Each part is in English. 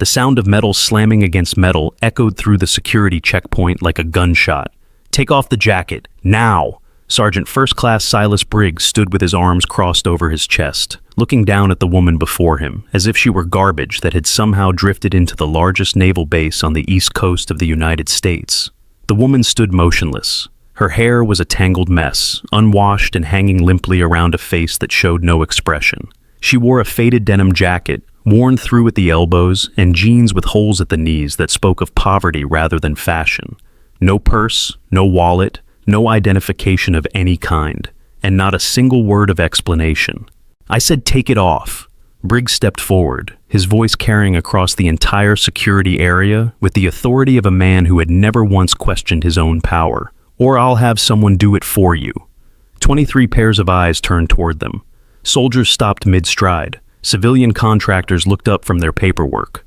The sound of metal slamming against metal echoed through the security checkpoint like a gunshot. "Take off the jacket, now!" Sergeant First Class Silas Briggs stood with his arms crossed over his chest, looking down at the woman before him, as if she were garbage that had somehow drifted into the largest naval base on the east coast of the United States. The woman stood motionless. Her hair was a tangled mess, unwashed and hanging limply around a face that showed no expression. She wore a faded denim jacket, worn through at the elbows, and jeans with holes at the knees that spoke of poverty rather than fashion. No purse, no wallet, no identification of any kind, and not a single word of explanation. "I said take it off." Briggs stepped forward, his voice carrying across the entire security area with the authority of a man who had never once questioned his own power. "Or I'll have someone do it for you." 23 pairs of eyes turned toward them. Soldiers stopped mid-stride. Civilian contractors looked up from their paperwork.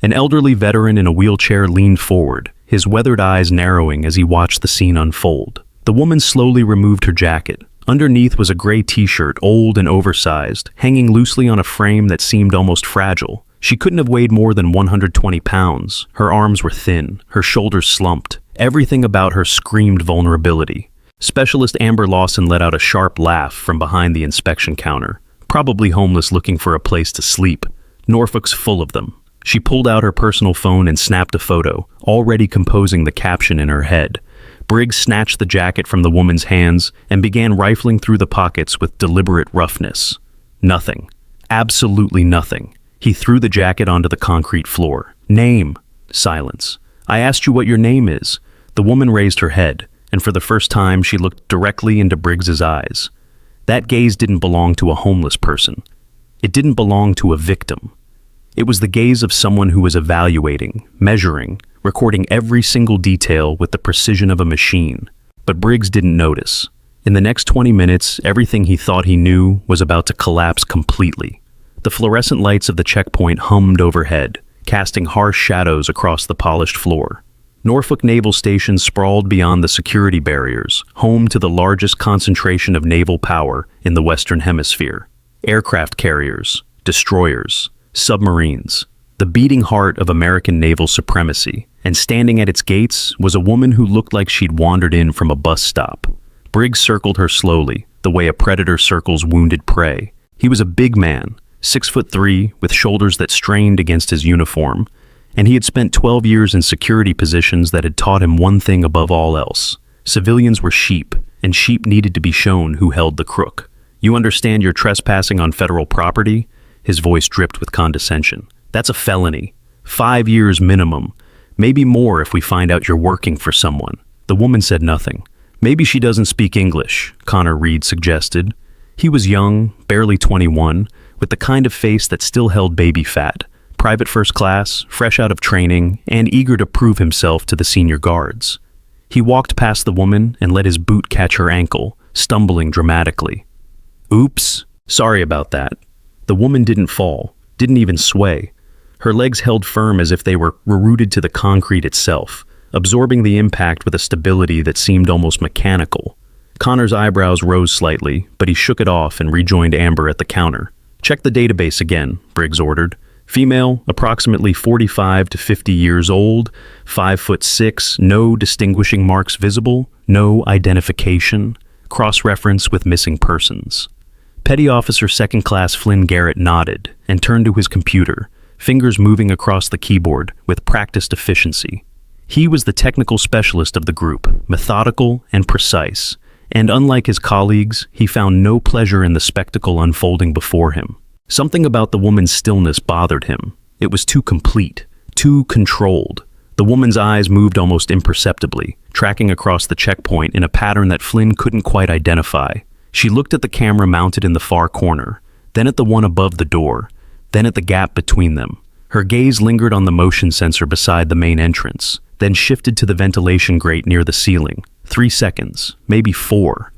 An elderly veteran in a wheelchair leaned forward, his weathered eyes narrowing as he watched the scene unfold. The woman slowly removed her jacket. Underneath was a gray t-shirt, old and oversized, hanging loosely on a frame that seemed almost fragile. She couldn't have weighed more than 120 pounds. Her arms were thin, her shoulders slumped. Everything about her screamed vulnerability. Specialist Amber Lawson let out a sharp laugh from behind the inspection counter. Probably homeless looking for a place to sleep. Norfolk's full of them. She pulled out her personal phone and snapped a photo, already composing the caption in her head. Briggs snatched the jacket from the woman's hands and began rifling through the pockets with deliberate roughness. Nothing. Absolutely nothing. He threw the jacket onto the concrete floor. "Name." Silence. "I asked you what your name is." The woman raised her head, and for the first time she looked directly into Briggs's eyes. That gaze didn't belong to a homeless person. It didn't belong to a victim. It was the gaze of someone who was evaluating, measuring, recording every single detail with the precision of a machine. But Briggs didn't notice. In the next 20 minutes, everything he thought he knew was about to collapse completely. The fluorescent lights of the checkpoint hummed overhead, casting harsh shadows across the polished floor. Norfolk Naval Station sprawled beyond the security barriers, home to the largest concentration of naval power in the Western Hemisphere. Aircraft carriers, destroyers, submarines, the beating heart of American naval supremacy, and standing at its gates was a woman who looked like she'd wandered in from a bus stop. Briggs circled her slowly, the way a predator circles wounded prey. He was a big man, 6'3", with shoulders that strained against his uniform, and he had spent 12 years in security positions that had taught him one thing above all else. Civilians were sheep, and sheep needed to be shown who held the crook. "You understand you're trespassing on federal property?" His voice dripped with condescension. "That's a felony. 5 years minimum. Maybe more if we find out you're working for someone." The woman said nothing. "Maybe she doesn't speak English," Connor Reed suggested. He was young, barely 21, with the kind of face that still held baby fat. Private first class, fresh out of training, and eager to prove himself to the senior guards. He walked past the woman and let his boot catch her ankle, stumbling dramatically. "Oops, sorry about that." The woman didn't fall, didn't even sway. Her legs held firm as if they were rooted to the concrete itself, absorbing the impact with a stability that seemed almost mechanical. Connor's eyebrows rose slightly, but he shook it off and rejoined Amber at the counter. "Check the database again," Briggs ordered. "Female, approximately 45 to 50 years old, 5'6", no distinguishing marks visible, no identification, cross-reference with missing persons." Petty Officer Second Class Flynn Garrett nodded and turned to his computer, fingers moving across the keyboard with practiced efficiency. He was the technical specialist of the group, methodical and precise, and unlike his colleagues, he found no pleasure in the spectacle unfolding before him. Something about the woman's stillness bothered him. It was too complete, too controlled. The woman's eyes moved almost imperceptibly, tracking across the checkpoint in a pattern that Flynn couldn't quite identify. She looked at the camera mounted in the far corner, then at the one above the door, then at the gap between them. Her gaze lingered on the motion sensor beside the main entrance, then shifted to the ventilation grate near the ceiling. 3 seconds, maybe 4.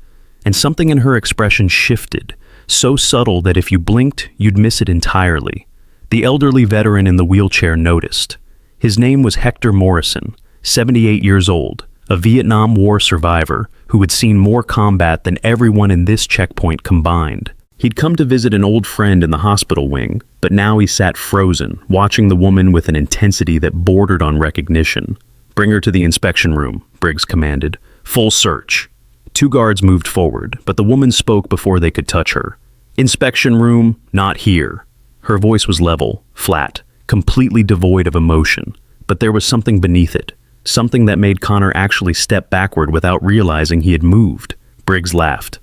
And something in her expression shifted, so subtle that if you blinked, you'd miss it entirely. The elderly veteran in the wheelchair noticed. His name was Hector Morrison, 78 years old, a Vietnam War survivor who had seen more combat than everyone in this checkpoint combined. He'd come to visit an old friend in the hospital wing, but now he sat frozen, watching the woman with an intensity that bordered on recognition. "Bring her to the inspection room," Briggs commanded. "Full search." 2 guards moved forward, but the woman spoke before they could touch her. "Inspection room, not here." Her voice was level, flat, completely devoid of emotion, but there was something beneath it, something that made Connor actually step backward without realizing he had moved. Briggs laughed.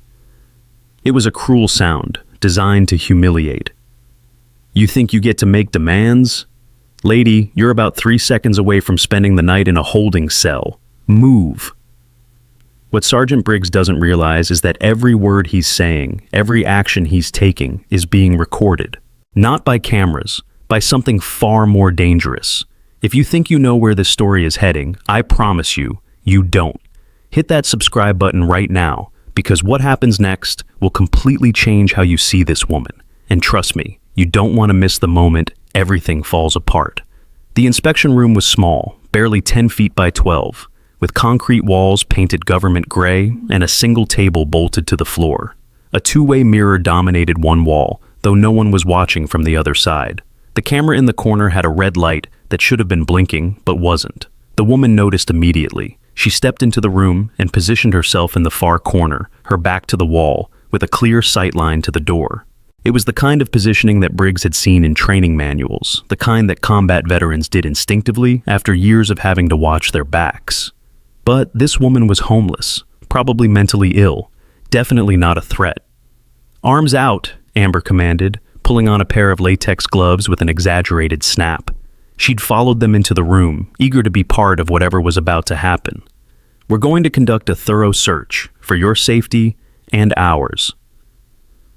It was a cruel sound, designed to humiliate. "You think you get to make demands? Lady, you're about 3 seconds away from spending the night in a holding cell. Move." What Sergeant Briggs doesn't realize is that every word he's saying, every action he's taking, is being recorded. Not by cameras, by something far more dangerous. If you think you know where this story is heading, I promise you, you don't. Hit that subscribe button right now, because what happens next will completely change how you see this woman. And trust me, you don't want to miss the moment everything falls apart. The inspection room was small, barely 10 feet by 12, with concrete walls painted government gray and a single table bolted to the floor. A 2-way mirror dominated one wall, though no one was watching from the other side. The camera in the corner had a red light that should have been blinking, but wasn't. The woman noticed immediately. She stepped into the room and positioned herself in the far corner, her back to the wall, with a clear sight line to the door. It was the kind of positioning that Briggs had seen in training manuals, the kind that combat veterans did instinctively after years of having to watch their backs. But this woman was homeless, probably mentally ill, definitely not a threat. "Arms out," Amber commanded, pulling on a pair of latex gloves with an exaggerated snap. She'd followed them into the room, eager to be part of whatever was about to happen. "We're going to conduct a thorough search, for your safety and ours."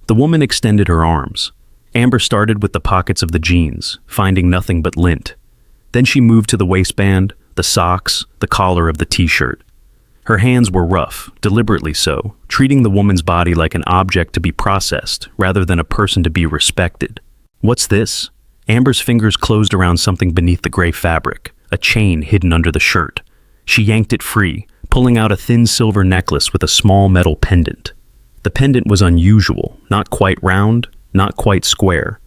The woman extended her arms. Amber started with the pockets of the jeans, finding nothing but lint. Then she moved to the waistband, the socks, the collar of the t-shirt. Her hands were rough, deliberately so, treating the woman's body like an object to be processed, rather than a person to be respected. "What's this?" Amber's fingers closed around something beneath the gray fabric, a chain hidden under the shirt. She yanked it free, pulling out a thin silver necklace with a small metal pendant. The pendant was unusual, not quite round, not quite square.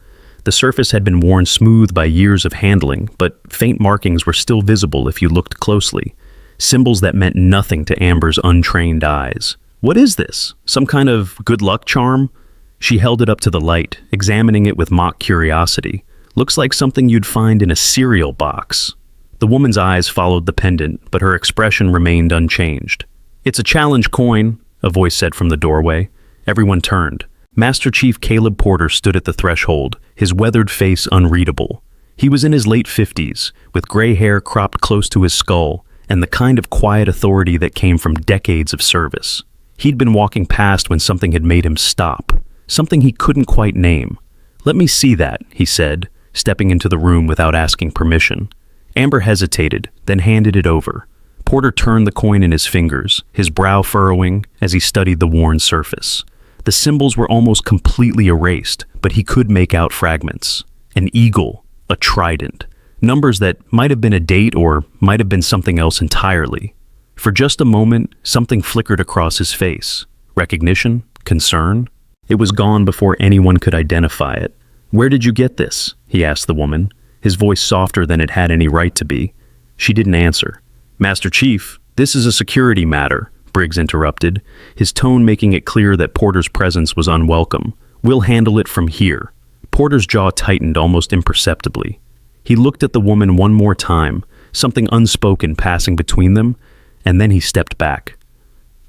The surface had been worn smooth by years of handling, but faint markings were still visible if you looked closely. Symbols that meant nothing to Amber's untrained eyes. "What is this? Some kind of good luck charm?" She held it up to the light, examining it with mock curiosity. "Looks like something you'd find in a cereal box." The woman's eyes followed the pendant, but her expression remained unchanged. "It's a challenge coin," a voice said from the doorway. Everyone turned. Master Chief Caleb Porter stood at the threshold, his weathered face unreadable. He was in his late 50s, with gray hair cropped close to his skull, and the kind of quiet authority that came from decades of service. He'd been walking past when something had made him stop, something he couldn't quite name. "Let me see that," he said, stepping into the room without asking permission. Amber hesitated, then handed it over. Porter turned the coin in his fingers, his brow furrowing as he studied the worn surface. The symbols were almost completely erased, but he could make out fragments. An eagle, a trident, numbers that might have been a date or might have been something else entirely. For just a moment, something flickered across his face. Recognition? Concern? It was gone before anyone could identify it. "Where did you get this?" he asked the woman, his voice softer than it had any right to be. She didn't answer. "Master Chief, this is a security matter," Briggs interrupted, his tone making it clear that Porter's presence was unwelcome. "We'll handle it from here." Porter's jaw tightened almost imperceptibly. He looked at the woman one more time, something unspoken passing between them, and then he stepped back.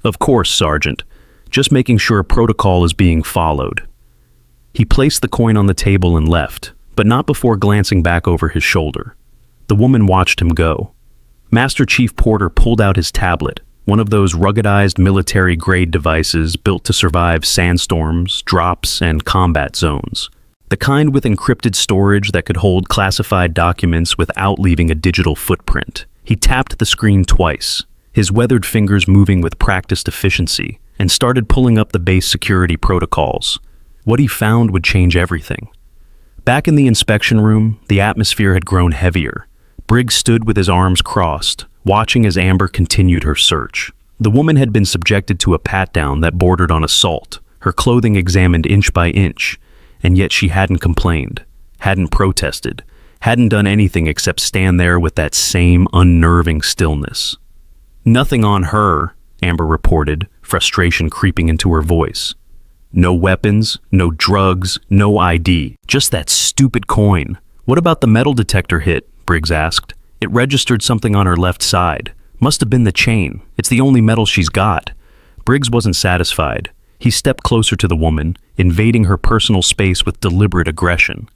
"Of course, Sergeant. Just making sure protocol is being followed." He placed the coin on the table and left, but not before glancing back over his shoulder. The woman watched him go. Master Chief Porter pulled out his tablet, one of those ruggedized military-grade devices built to survive sandstorms, drops, and combat zones. The kind with encrypted storage that could hold classified documents without leaving a digital footprint. He tapped the screen twice, his weathered fingers moving with practiced efficiency, and started pulling up the base security protocols. What he found would change everything. Back in the inspection room, the atmosphere had grown heavier. Briggs stood with his arms crossed, watching as Amber continued her search. The woman had been subjected to a pat-down that bordered on assault, her clothing examined inch by inch, and yet she hadn't complained, hadn't protested, hadn't done anything except stand there with that same unnerving stillness. "Nothing on her," Amber reported, frustration creeping into her voice. "No weapons, no drugs, no ID, just that stupid coin." "What about the metal detector hit?" Briggs asked. "It registered something on her left side. Must have been the chain. It's the only metal she's got." Briggs wasn't satisfied. He stepped closer to the woman, invading her personal space with deliberate aggression.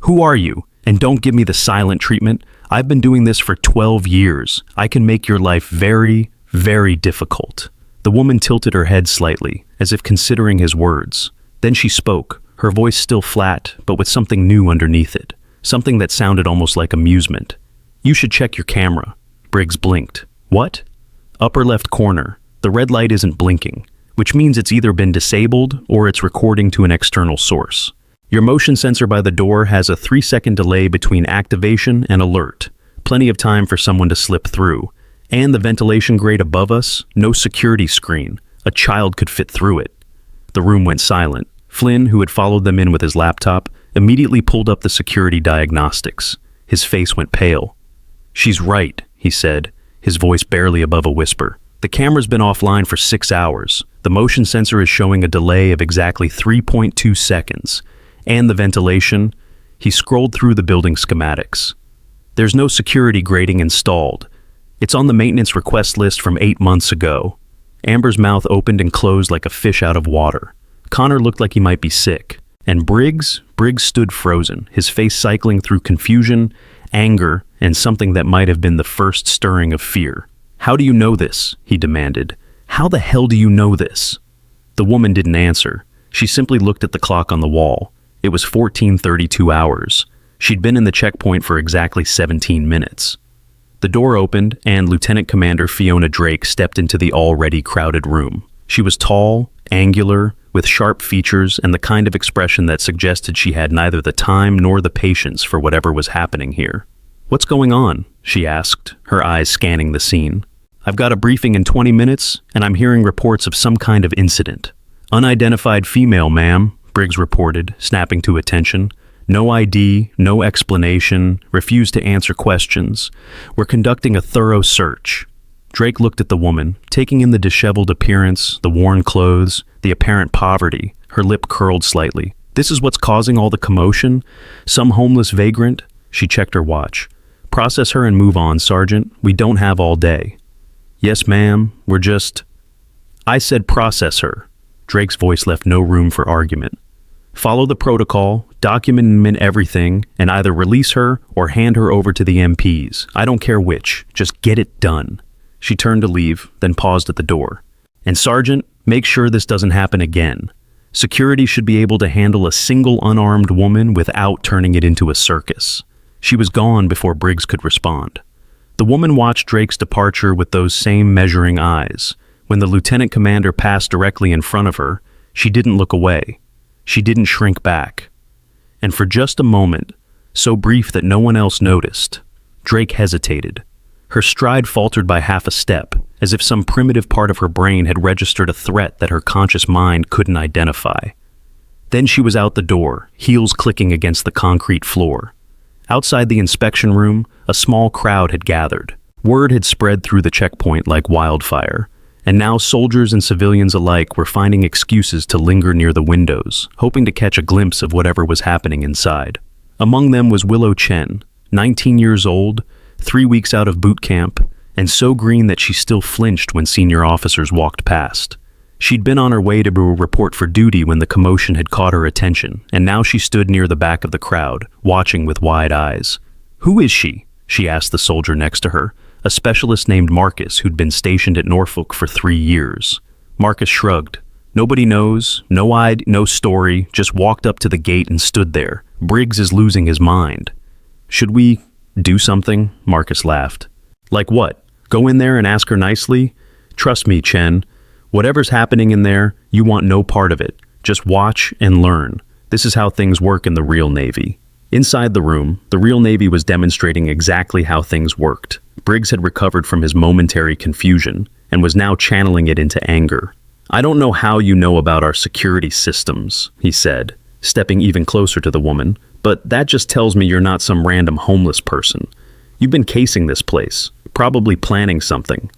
"Who are you? And don't give me the silent treatment. I've been doing this for 12 years. I can make your life very, very difficult." The woman tilted her head slightly, as if considering his words. Then she spoke, her voice still flat, but with something new underneath it. Something that sounded almost like amusement. "You should check your camera." Briggs blinked. "What?" "Upper left corner. The red light isn't blinking, which means it's either been disabled or it's recording to an external source. Your motion sensor by the door has a 3-second delay between activation and alert. Plenty of time for someone to slip through. And the ventilation grate above us, no security screen. A child could fit through it." The room went silent. Flynn, who had followed them in with his laptop, immediately pulled up the security diagnostics. His face went pale. "She's right," he said, his voice barely above a whisper. "The camera's been offline for 6 hours. The motion sensor is showing a delay of exactly 3.2 seconds. And the ventilation," he scrolled through the building schematics. "There's no security grating installed. It's on the maintenance request list from 8 months ago." Amber's mouth opened and closed like a fish out of water. Connor looked like he might be sick. And Briggs stood frozen, his face cycling through confusion, anger, and something that might have been the first stirring of fear. "How do you know this?" he demanded. "How the hell do you know this?" The woman didn't answer. She simply looked at the clock on the wall. It was 14:32 hours. She'd been in the checkpoint for exactly 17 minutes. The door opened, and Lieutenant Commander Fiona Drake stepped into the already crowded room. She was tall, angular, with sharp features and the kind of expression that suggested she had neither the time nor the patience for whatever was happening here. "What's going on?" she asked, her eyes scanning the scene. "I've got a briefing in 20 minutes, and I'm hearing reports of some kind of incident." "Unidentified female, ma'am," Briggs reported, snapping to attention. "No ID, no explanation, refused to answer questions. We're conducting a thorough search." Drake looked at the woman, taking in the disheveled appearance, the worn clothes, the apparent poverty, her lip curled slightly. "This is what's causing all the commotion? Some homeless vagrant?" She checked her watch. "Process her and move on, Sergeant. We don't have all day." "Yes, ma'am. We're just—" "I said process her." Drake's voice left no room for argument. "Follow the protocol, document everything, and either release her or hand her over to the MPs. I don't care which. Just get it done." She turned to leave, then paused at the door. "And Sergeant, make sure this doesn't happen again. Security should be able to handle a single unarmed woman without turning it into a circus." She was gone before Briggs could respond. The woman watched Drake's departure with those same measuring eyes. When the lieutenant commander passed directly in front of her, she didn't look away. She didn't shrink back. And for just a moment, so brief that no one else noticed, Drake hesitated. Her stride faltered by half a step, as if some primitive part of her brain had registered a threat that her conscious mind couldn't identify. Then she was out the door, heels clicking against the concrete floor. Outside the inspection room, a small crowd had gathered. Word had spread through the checkpoint like wildfire, and now soldiers and civilians alike were finding excuses to linger near the windows, hoping to catch a glimpse of whatever was happening inside. Among them was Willow Chen, 19 years old, 3 weeks out of boot camp, and so green that she still flinched when senior officers walked past. She'd been on her way to report for duty when the commotion had caught her attention, and now she stood near the back of the crowd, watching with wide eyes. "Who is she?" she asked the soldier next to her, a specialist named Marcus who'd been stationed at Norfolk for 3 years. Marcus shrugged. "Nobody knows, no story, just walked up to the gate and stood there. Briggs is losing his mind." "Should we do something?" Marcus laughed. "Like what? Go in there and ask her nicely? Trust me, Chen. Whatever's happening in there, you want no part of it. Just watch and learn. This is how things work in the real Navy." Inside the room, the real Navy was demonstrating exactly how things worked. Briggs had recovered from his momentary confusion and was now channeling it into anger. I don't know how you know about our security systems, he said, stepping even closer to the woman, but that just tells me you're not some random homeless person. You've been casing this place, probably planning something.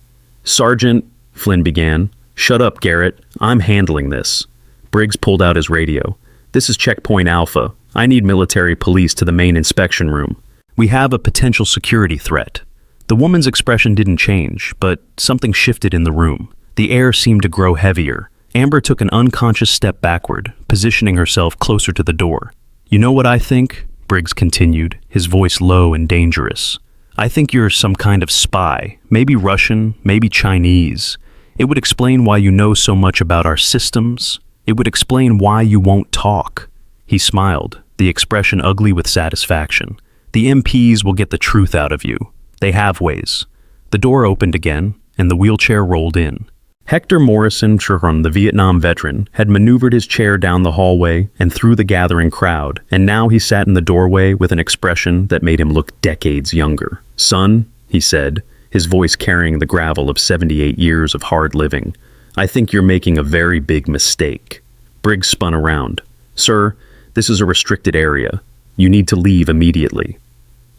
Sergeant, Flynn began. Shut up, Garrett. I'm handling this. Briggs pulled out his radio. This is Checkpoint Alpha. I need military police to the main inspection room. We have a potential security threat. The woman's expression didn't change, but something shifted in the room. The air seemed to grow heavier. Amber took an unconscious step backward, positioning herself closer to the door. You know what I think? Briggs continued, his voice low and dangerous. I think you're some kind of spy, maybe Russian, maybe Chinese. It would explain why you know so much about our systems. It would explain why you won't talk. He smiled, the expression ugly with satisfaction. The MPs will get the truth out of you. They have ways. The door opened again, and the wheelchair rolled in. Hector Morrison Churron, the Vietnam veteran, had maneuvered his chair down the hallway and through the gathering crowd, and now he sat in the doorway with an expression that made him look decades younger. Son, he said, his voice carrying the gravel of 78 years of hard living, I think you're making a very big mistake. Briggs spun around. Sir, this is a restricted area. You need to leave immediately.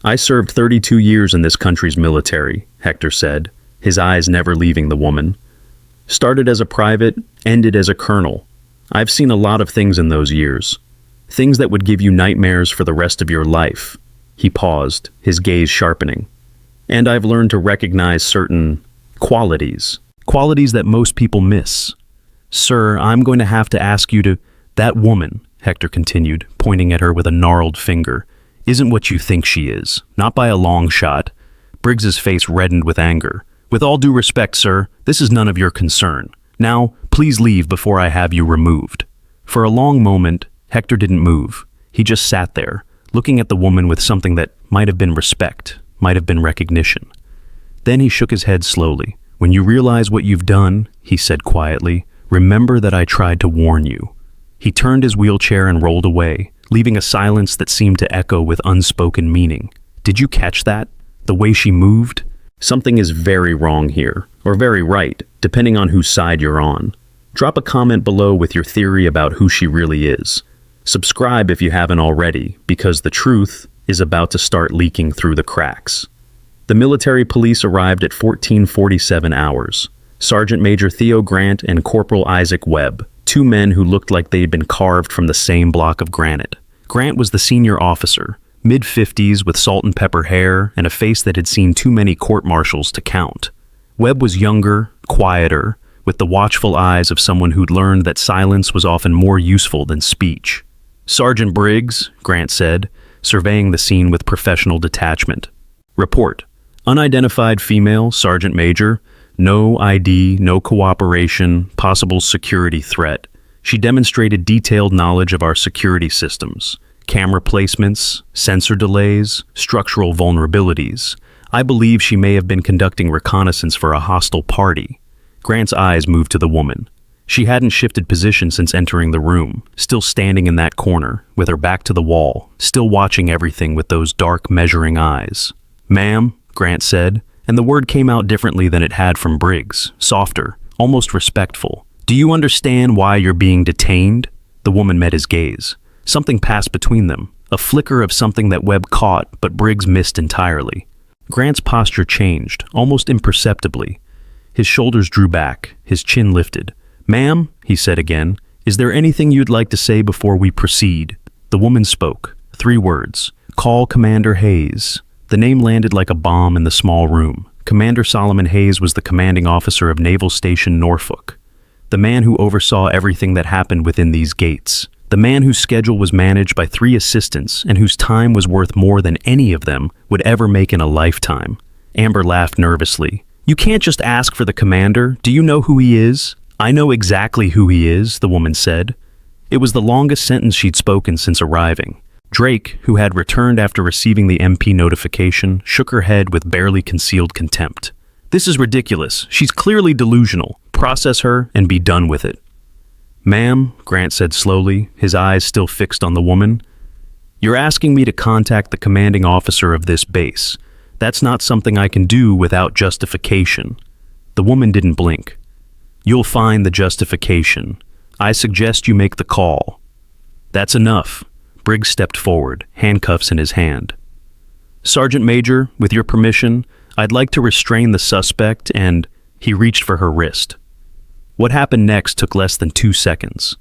I served 32 years in this country's military, Hector said, his eyes never leaving the woman. Started as a private, ended as a colonel. I've seen a lot of things in those years. Things that would give you nightmares for the rest of your life. He paused, his gaze sharpening. And I've learned to recognize certain qualities that most people miss. Sir, I'm going to have to ask you to... That woman, Hector continued, pointing at her with a gnarled finger, isn't what you think she is, not by a long shot. Briggs's face reddened with anger. With all due respect, sir, this is none of your concern. Now, please leave before I have you removed. For a long moment, Hector didn't move. He just sat there, looking at the woman with something that might have been respect, might have been recognition. Then he shook his head slowly. When you realize what you've done, he said quietly, remember that I tried to warn you. He turned his wheelchair and rolled away, leaving a silence that seemed to echo with unspoken meaning. Did you catch that? The way she moved? Something is very wrong here, or very right, depending on whose side you're on. Drop a comment below with your theory about who she really is. Subscribe if you haven't already, because the truth is about to start leaking through the cracks. The military police arrived at 14:47 hours. Sergeant Major Theo Grant and Corporal Isaac Webb, two men who looked like they'd been carved from the same block of granite. Grant was the senior officer, mid-50s with salt and pepper hair and a face that had seen too many court-martials to count. Webb was younger, quieter, with the watchful eyes of someone who'd learned that silence was often more useful than speech. Sergeant Briggs, Grant said, surveying the scene with professional detachment. Report. Unidentified female, Sergeant Major. No ID, no cooperation, possible security threat. She demonstrated detailed knowledge of our security systems. Camera placements, sensor delays, structural vulnerabilities. I believe she may have been conducting reconnaissance for a hostile party. Grant's eyes moved to the woman. She hadn't shifted position since entering the room, still standing in that corner, with her back to the wall, still watching everything with those dark, measuring eyes. Ma'am, Grant said, and the word came out differently than it had from Briggs, softer, almost respectful. Do you understand why you're being detained? The woman met his gaze. Something passed between them, a flicker of something that Webb caught, but Briggs missed entirely. Grant's posture changed, almost imperceptibly. His shoulders drew back, his chin lifted. Ma'am, he said again, is there anything you'd like to say before we proceed? The woman spoke. 3 words. Call Commander Hayes. The name landed like a bomb in the small room. Commander Solomon Hayes was the commanding officer of Naval Station Norfolk. The man who oversaw everything that happened within these gates. The man whose schedule was managed by 3 assistants and whose time was worth more than any of them would ever make in a lifetime. Amber laughed nervously. You can't just ask for the commander. Do you know who he is? I know exactly who he is, the woman said. It was the longest sentence she'd spoken since arriving. Drake, who had returned after receiving the MP notification, shook her head with barely concealed contempt. This is ridiculous. She's clearly delusional. Process her and be done with it. Ma'am, Grant said slowly, his eyes still fixed on the woman, you're asking me to contact the commanding officer of this base. That's not something I can do without justification. The woman didn't blink. You'll find the justification. I suggest you make the call. That's enough. Briggs stepped forward, handcuffs in his hand. Sergeant Major, with your permission, I'd like to restrain the suspect, and he reached for her wrist. What happened next took less than 2 seconds.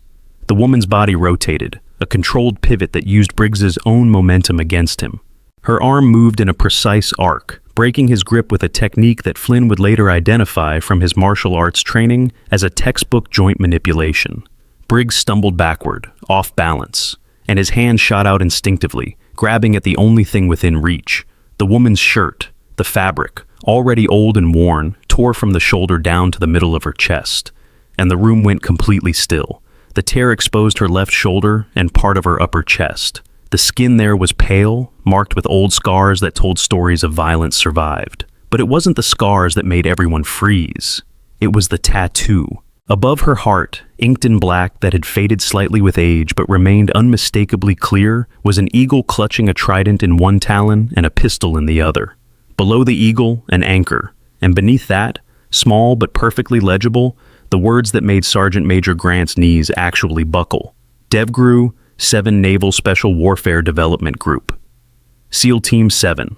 The woman's body rotated, a controlled pivot that used Briggs's own momentum against him. Her arm moved in a precise arc, breaking his grip with a technique that Flynn would later identify from his martial arts training as a textbook joint manipulation. Briggs stumbled backward, off balance, and his hand shot out instinctively, grabbing at the only thing within reach. The woman's shirt, the fabric, already old and worn, tore from the shoulder down to the middle of her chest, and the room went completely still. The tear exposed her left shoulder and part of her upper chest. The skin there was pale, marked with old scars that told stories of violence survived. But it wasn't the scars that made everyone freeze. It was the tattoo. Above her heart, inked in black that had faded slightly with age but remained unmistakably clear, was an eagle clutching a trident in one talon and a pistol in the other. Below the eagle, an anchor, and beneath that, small but perfectly legible, the words that made Sergeant Major Grant's knees actually buckle. DevGru, 7 Naval Special Warfare Development Group. SEAL Team 7.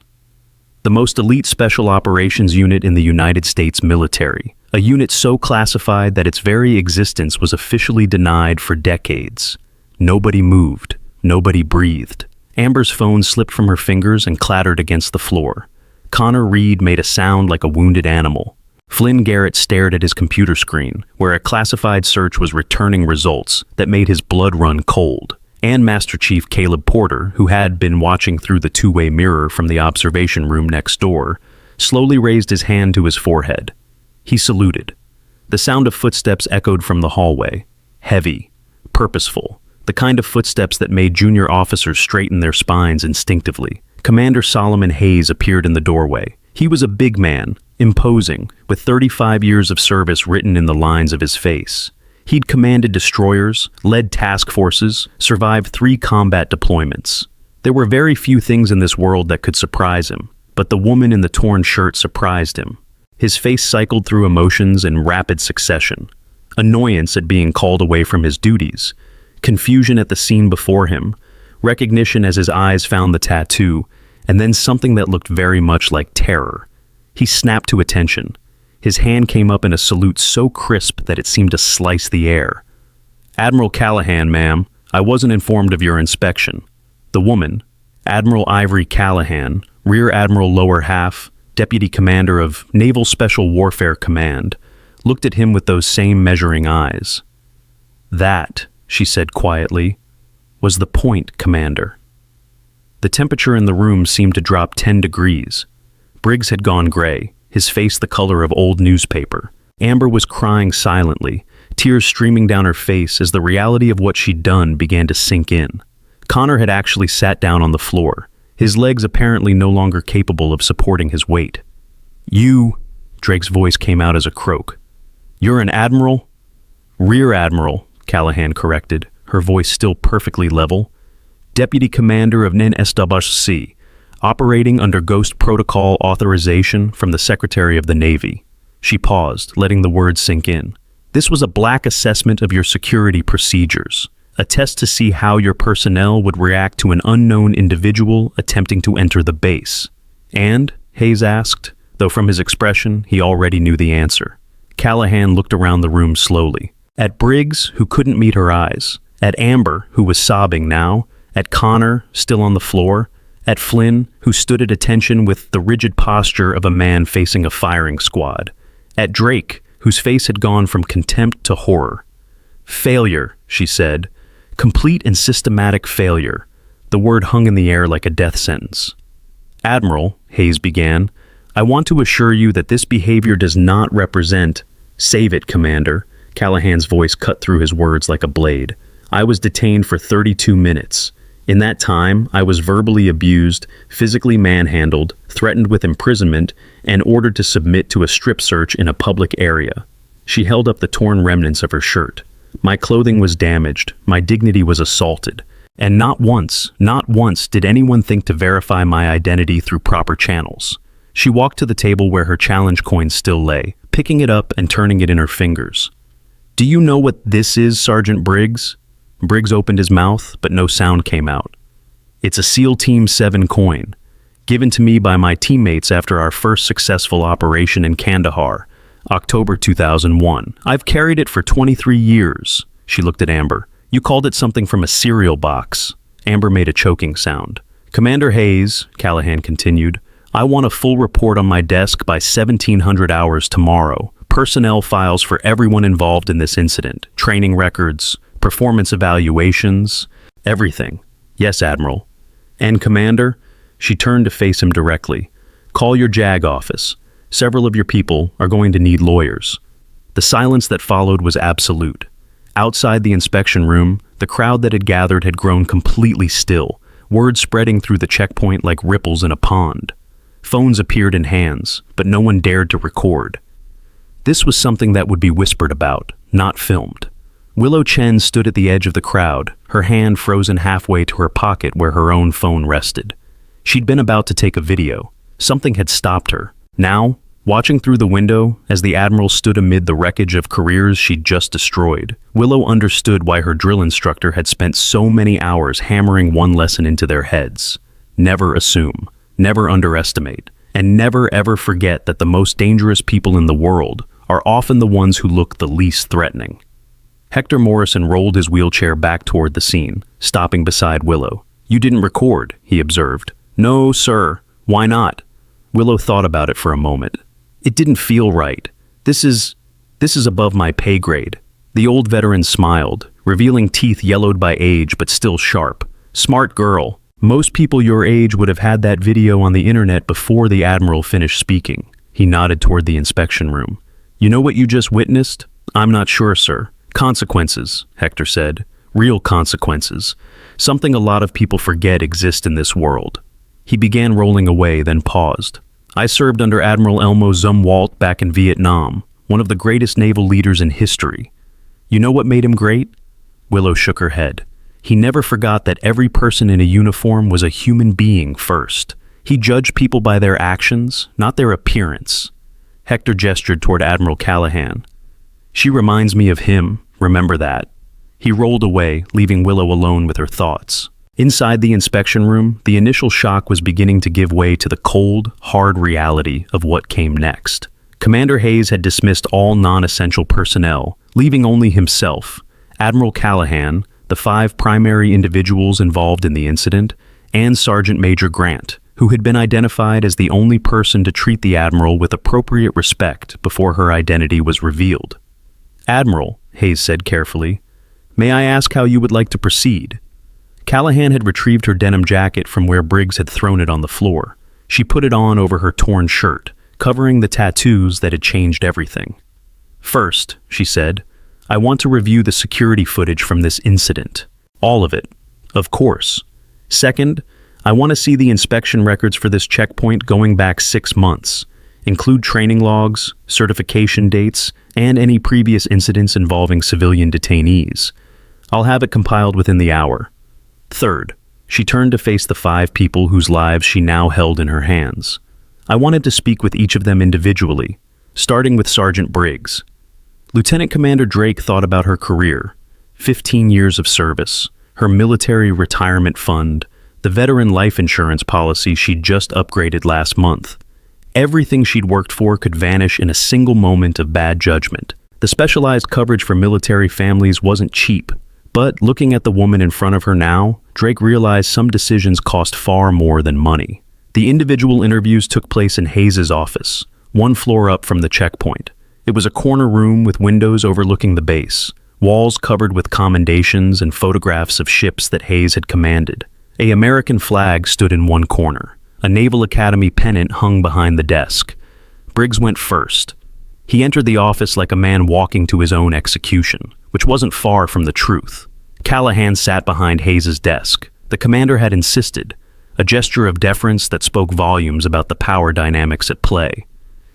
The most elite special operations unit in the United States military. A unit so classified that its very existence was officially denied for decades. Nobody moved. Nobody breathed. Amber's phone slipped from her fingers and clattered against the floor. Connor Reed made a sound like a wounded animal. Flynn Garrett stared at his computer screen, where a classified search was returning results that made his blood run cold. And Master Chief Caleb Porter, who had been watching through the two-way mirror from the observation room next door, slowly raised his hand to his forehead. He saluted. The sound of footsteps echoed from the hallway. Heavy, purposeful, the kind of footsteps that made junior officers straighten their spines instinctively. Commander Solomon Hayes appeared in the doorway. He was a big man, imposing, with 35 years of service written in the lines of his face. He'd commanded destroyers, led task forces, survived 3 combat deployments. There were very few things in this world that could surprise him, but the woman in the torn shirt surprised him. His face cycled through emotions in rapid succession. Annoyance at being called away from his duties, confusion at the scene before him, recognition as his eyes found the tattoo, and then something that looked very much like terror. He snapped to attention. His hand came up in a salute so crisp that it seemed to slice the air. "Admiral Callahan, ma'am, I wasn't informed of your inspection." The woman, Admiral Ivory Callahan, Rear Admiral Lower Half, Deputy Commander of Naval Special Warfare Command, looked at him with those same measuring eyes. "That," she said quietly, "was the point, Commander." The temperature in the room seemed to drop 10 degrees. Briggs had gone gray, his face the color of old newspaper. Amber was crying silently, tears streaming down her face as the reality of what she'd done began to sink in. Connor had actually sat down on the floor, his legs apparently no longer capable of supporting his weight. "You," Drake's voice came out as a croak. "You're an admiral?" "Rear Admiral," Callahan corrected, her voice still perfectly level. "Deputy Commander of NSWC, operating under Ghost Protocol authorization from the Secretary of the Navy." She paused, letting the words sink in. "This was a black assessment of your security procedures, a test to see how your personnel would react to an unknown individual attempting to enter the base." "And?" Hayes asked, though from his expression he already knew the answer. Callahan looked around the room slowly. At Briggs, who couldn't meet her eyes. At Amber, who was sobbing now. At Connor, still on the floor. At Flynn, who stood at attention with the rigid posture of a man facing a firing squad. At Drake, whose face had gone from contempt to horror. "Failure," she said. "Complete and systematic failure." The word hung in the air like a death sentence. "Admiral," Hayes began, "I want to assure you that this behavior does not represent—" "Save it, Commander." Callahan's voice cut through his words like a blade. "I was detained for 32 minutes. In that time, I was verbally abused, physically manhandled, threatened with imprisonment, and ordered to submit to a strip search in a public area." She held up the torn remnants of her shirt. "My clothing was damaged, my dignity was assaulted, and not once did anyone think to verify my identity through proper channels." She walked to the table where her challenge coin still lay, picking it up and turning it in her fingers. "Do you know what this is, Sergeant Briggs?" Briggs opened his mouth, but no sound came out. "It's a SEAL Team 7 coin, given to me by my teammates after our first successful operation in Kandahar, October 2001. I've carried it for 23 years. She looked at Amber. "You called it something from a cereal box." Amber made a choking sound. "Commander Hayes," Callahan continued, "I want a full report on my desk by 1700 hours tomorrow. Personnel files for everyone involved in this incident, training records, performance evaluations, everything." "Yes, Admiral." "And Commander," she turned to face him directly, "call your JAG office. Several of your people are going to need lawyers." The silence that followed was absolute. Outside the inspection room, the crowd that had gathered had grown completely still, words spreading through the checkpoint like ripples in a pond. Phones appeared in hands, but no one dared to record. This was something that would be whispered about, not filmed. Willow Chen stood at the edge of the crowd, her hand frozen halfway to her pocket where her own phone rested. She'd been about to take a video. Something had stopped her. Now, watching through the window, as the Admiral stood amid the wreckage of careers she'd just destroyed, Willow understood why her drill instructor had spent so many hours hammering one lesson into their heads. Never assume, never underestimate, and never ever forget that the most dangerous people in the world are often the ones who look the least threatening. Hector Morrison rolled his wheelchair back toward the scene, stopping beside Willow. "You didn't record," he observed. "No, sir. Why not?" Willow thought about it for a moment. "It didn't feel right. This is above my pay grade." The old veteran smiled, revealing teeth yellowed by age but still sharp. "Smart girl. Most people your age would have had that video on the internet before the Admiral finished speaking." He nodded toward the inspection room. "You know what you just witnessed?" "I'm not sure, sir." "Consequences," Hector said. "Real consequences. Something a lot of people forget exists in this world." He began rolling away, then paused. "I served under Admiral Elmo Zumwalt back in Vietnam, one of the greatest naval leaders in history. You know what made him great?" Willow shook her head. "He never forgot that every person in a uniform was a human being first. He judged people by their actions, not their appearance." Hector gestured toward Admiral Callahan. "She reminds me of him, remember that." He rolled away, leaving Willow alone with her thoughts. Inside the inspection room, the initial shock was beginning to give way to the cold, hard reality of what came next. Commander Hayes had dismissed all non-essential personnel, leaving only himself, Admiral Callahan, the 5 primary individuals involved in the incident, and Sergeant Major Grant, who had been identified as the only person to treat the Admiral with appropriate respect before her identity was revealed. "Admiral," Hayes said carefully, "may I ask how you would like to proceed?" Callahan had retrieved her denim jacket from where Briggs had thrown it on the floor. She put it on over her torn shirt, covering the tattoos that had changed everything. "First," she said, "I want to review the security footage from this incident. All of it, of course. Second, I want to see the inspection records for this checkpoint going back 6 months. Include training logs, certification dates, and any previous incidents involving civilian detainees. I'll have it compiled within the hour. Third," she turned to face the 5 people whose lives she now held in her hands. "I wanted to speak with each of them individually, starting with Sergeant Briggs." Lieutenant Commander Drake thought about her career, 15 years of service, her military retirement fund, the veteran life insurance policy she'd just upgraded last month. Everything she'd worked for could vanish in a single moment of bad judgment. The specialized coverage for military families wasn't cheap, but looking at the woman in front of her now, Drake realized some decisions cost far more than money. The individual interviews took place in Hayes' office, 1 floor up from the checkpoint. It was a corner room with windows overlooking the base, walls covered with commendations and photographs of ships that Hayes had commanded. An American flag stood in one corner. A Naval Academy pennant hung behind the desk. Briggs went first. He entered the office like a man walking to his own execution, which wasn't far from the truth. Callahan sat behind Hayes' desk. The commander had insisted, a gesture of deference that spoke volumes about the power dynamics at play.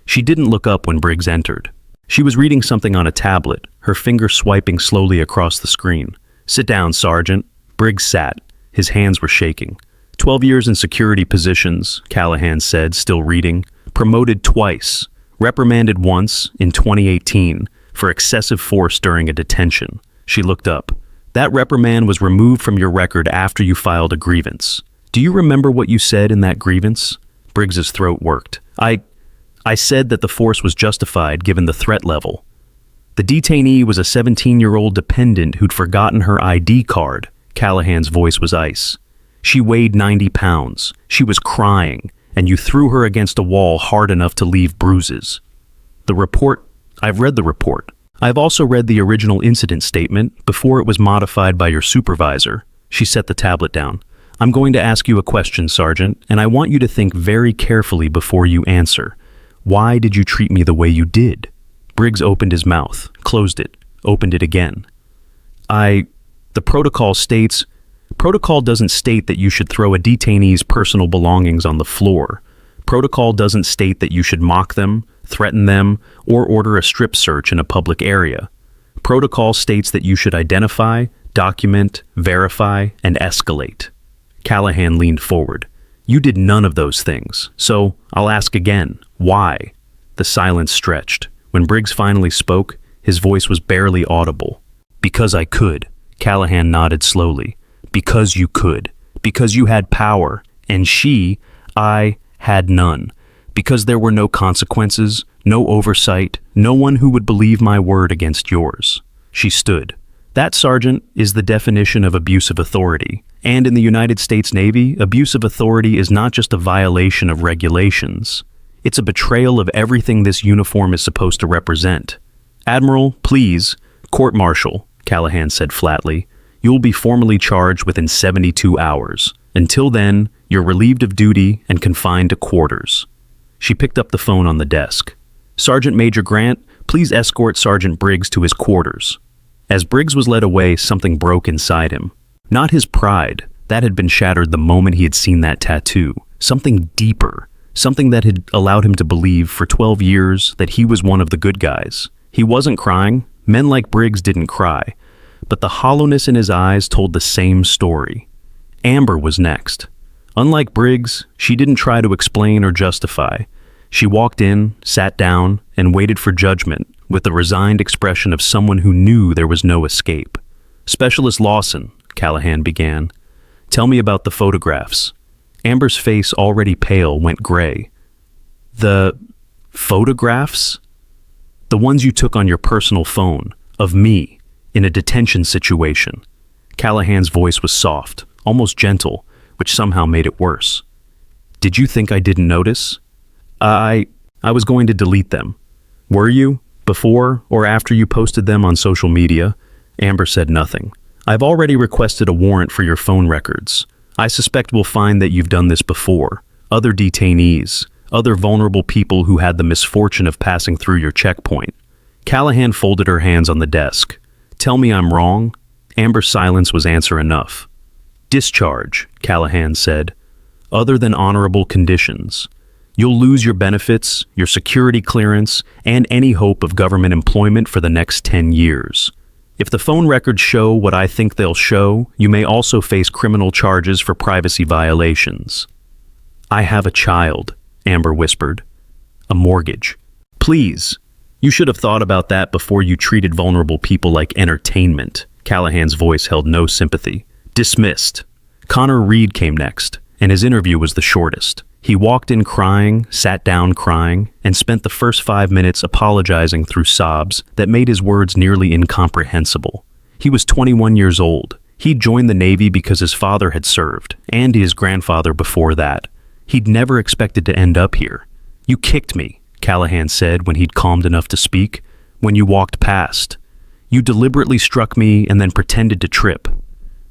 She didn't look up when Briggs entered. She was reading something on a tablet, her finger swiping slowly across the screen. "Sit down, Sergeant." Briggs sat. His hands were shaking. 12 years in security positions, Callahan said, still reading. "Promoted twice. Reprimanded once, in 2018, for excessive force during a detention. She looked up. That reprimand was removed from your record after you filed a grievance. Do you remember what you said in that grievance? Briggs's throat worked. I said that the force was justified given the threat level. The detainee was a 17-year-old dependent who'd forgotten her ID card. Callahan's voice was ice. She weighed 90 pounds. She was crying, and you threw her against a wall hard enough to leave bruises. The report? I've read the report. I've also read the original incident statement before it was modified by your supervisor. She set the tablet down. I'm going to ask you a question, Sergeant, and I want you to think very carefully before you answer. Why did you treat me the way you did? Briggs opened his mouth, closed it, opened it again. The protocol states, protocol doesn't state that you should throw a detainee's personal belongings on the floor. Protocol doesn't state that you should mock them, threaten them, or order a strip search in a public area. Protocol states that you should identify, document, verify, and escalate. Callahan leaned forward. You did none of those things, so I'll ask again, why? The silence stretched. When Briggs finally spoke, his voice was barely audible. Because I could. Callahan nodded slowly. Because you could. Because you had power, and I had none. Because there were no consequences, no oversight, no one who would believe my word against yours. She stood. That, Sergeant, is the definition of abuse of authority. And in the United States Navy, abuse of authority is not just a violation of regulations. It's a betrayal of everything this uniform is supposed to represent. Admiral, please, court-martial, Callahan said flatly. You'll be formally charged within 72 hours. Until then, you're relieved of duty and confined to quarters. She picked up the phone on the desk. Sergeant Major Grant, please escort Sergeant Briggs to his quarters. As Briggs was led away, something broke inside him. Not his pride. That had been shattered the moment he had seen that tattoo. Something deeper. Something that had allowed him to believe for 12 years that he was one of the good guys. He wasn't crying. Men like Briggs didn't cry. But the hollowness in his eyes told the same story. Amber was next. Unlike Briggs, she didn't try to explain or justify. She walked in, sat down, and waited for judgment with the resigned expression of someone who knew there was no escape. Specialist Lawson, Callahan began. Tell me about the photographs. Amber's face, already pale, went gray. The photographs? The ones you took on your personal phone, of me, in a detention situation. Callahan's voice was soft, almost gentle, which somehow made it worse. Did you think I didn't notice? I was going to delete them. Were you? Before or after you posted them on social media? Amber said nothing. I've already requested a warrant for your phone records. I suspect we'll find that you've done this before. Other detainees, other vulnerable people who had the misfortune of passing through your checkpoint. Callahan folded her hands on the desk. Tell me I'm wrong? Amber's silence was answer enough. Discharge, Callahan said. Other than honorable conditions. You'll lose your benefits, your security clearance, and any hope of government employment for the next 10 years. If the phone records show what I think they'll show, you may also face criminal charges for privacy violations. I have a child, Amber whispered. A mortgage. Please. You should have thought about that before you treated vulnerable people like entertainment. Callahan's voice held no sympathy. Dismissed. Connor Reed came next, and his interview was the shortest. He walked in crying, sat down crying, and spent the first 5 minutes apologizing through sobs that made his words nearly incomprehensible. He was 21 years old. He'd joined the Navy because his father had served, and his grandfather before that. He'd never expected to end up here. You kicked me, Callahan said when he'd calmed enough to speak, when you walked past. You deliberately struck me and then pretended to trip.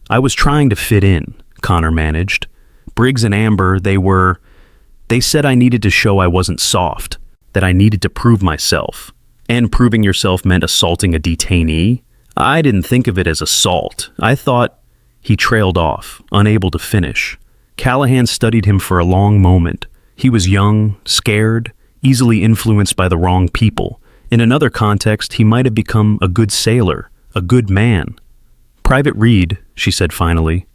I was trying to fit in, Connor managed. Briggs and Amber, They said I needed to show I wasn't soft, that I needed to prove myself. And proving yourself meant assaulting a detainee? I didn't think of it as assault. I thought... He trailed off, unable to finish. Callahan studied him for a long moment. He was young, scared, easily influenced by the wrong people. In another context, he might have become a good sailor, a good man. Private Reed, she said finally,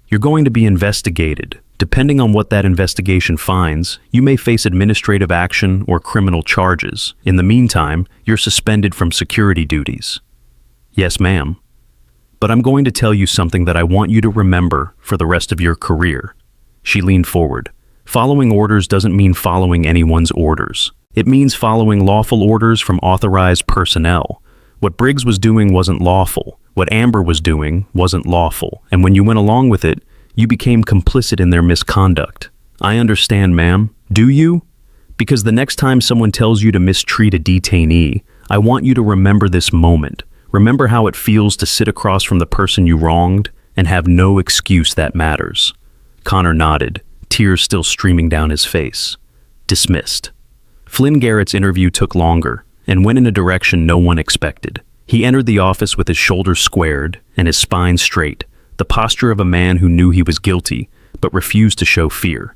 you're going to be investigated. Depending on what that investigation finds, you may face administrative action or criminal charges. In the meantime, you're suspended from security duties." "Yes, ma'am. But I'm going to tell you something that I want you to remember for the rest of your career." She leaned forward. "Following orders doesn't mean following anyone's orders. It means following lawful orders from authorized personnel. What Briggs was doing wasn't lawful. What Amber was doing wasn't lawful. And when you went along with it, you became complicit in their misconduct. I understand, ma'am. Do you? Because the next time someone tells you to mistreat a detainee, I want you to remember this moment. Remember how it feels to sit across from the person you wronged and have no excuse that matters." Connor nodded, tears still streaming down his face. Dismissed. Flynn Garrett's interview took longer and went in a direction no one expected. He entered the office with his shoulders squared and his spine straight, the posture of a man who knew he was guilty but refused to show fear.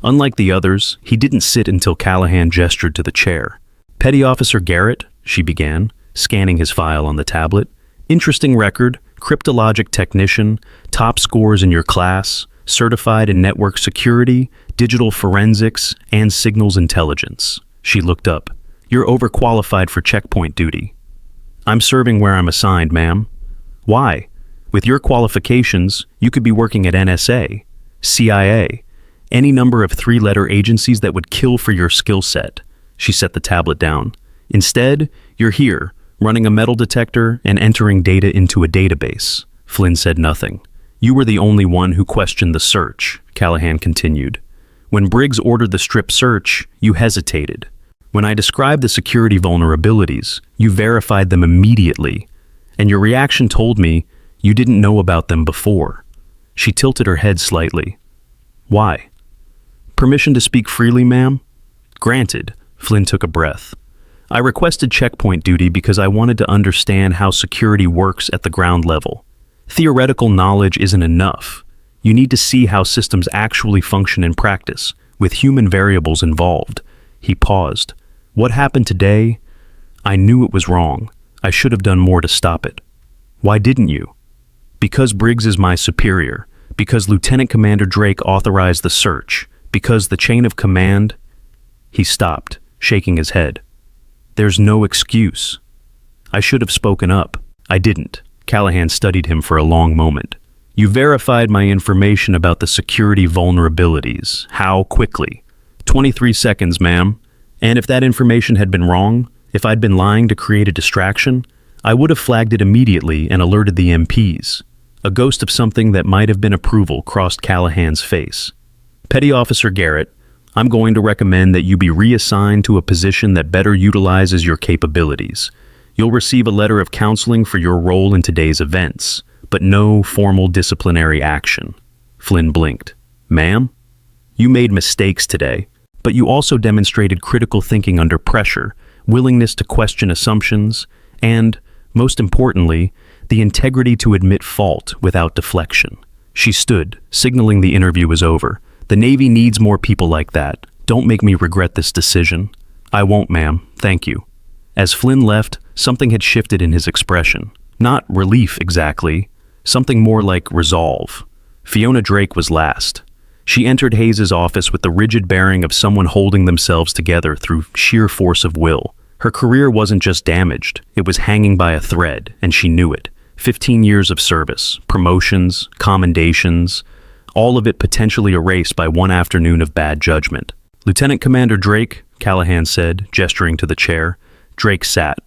Unlike the others, he didn't sit until Callahan gestured to the chair. "Petty Officer Garrett," she began, scanning his file on the tablet. "Interesting record, cryptologic technician, top scores in your class, certified in network security, digital forensics, and signals intelligence." She looked up. "You're overqualified for checkpoint duty." "I'm serving where I'm assigned, ma'am." "Why? With your qualifications, you could be working at NSA, CIA, any number of three-letter agencies that would kill for your skill set." She set the tablet down. "Instead, you're here, running a metal detector and entering data into a database." Flynn said nothing. "You were the only one who questioned the search," Callahan continued. "When Briggs ordered the strip search, you hesitated. When I described the security vulnerabilities, you verified them immediately, and your reaction told me you didn't know about them before." She tilted her head slightly. "Why?" "Permission to speak freely, ma'am?" "Granted." Flynn took a breath. "I requested checkpoint duty because I wanted to understand how security works at the ground level. Theoretical knowledge isn't enough. You need to see how systems actually function in practice, with human variables involved." He paused. "What happened today? I knew it was wrong. I should have done more to stop it." "Why didn't you?" "Because Briggs is my superior. Because Lieutenant Commander Drake authorized the search. Because the chain of command—" He stopped, shaking his head. "There's no excuse." "I should have spoken up. I didn't." Callahan studied him for a long moment. "You verified my information about the security vulnerabilities. How quickly?" 23 seconds, ma'am. "And if that information had been wrong, if I'd been lying to create a distraction, I would have flagged it immediately and alerted the MPs." A ghost of something that might have been approval crossed Callahan's face. "Petty Officer Garrett, I'm going to recommend that you be reassigned to a position that better utilizes your capabilities. You'll receive a letter of counseling for your role in today's events, but no formal disciplinary action." Flynn blinked. "Ma'am? You made mistakes today, but you also demonstrated critical thinking under pressure, willingness to question assumptions, and, most importantly, the integrity to admit fault without deflection." She stood, signaling the interview was over. "The Navy needs more people like that. Don't make me regret this decision." "I won't, ma'am. Thank you." As Flynn left, something had shifted in his expression. Not relief exactly, something more like resolve. Fiona Drake was last. She entered Hayes's office with the rigid bearing of someone holding themselves together through sheer force of will. Her career wasn't just damaged, it was hanging by a thread, and she knew it. 15 years of service, promotions, commendations, all of it potentially erased by one afternoon of bad judgment. "Lieutenant Commander Drake," Callahan said, gesturing to the chair. Drake sat.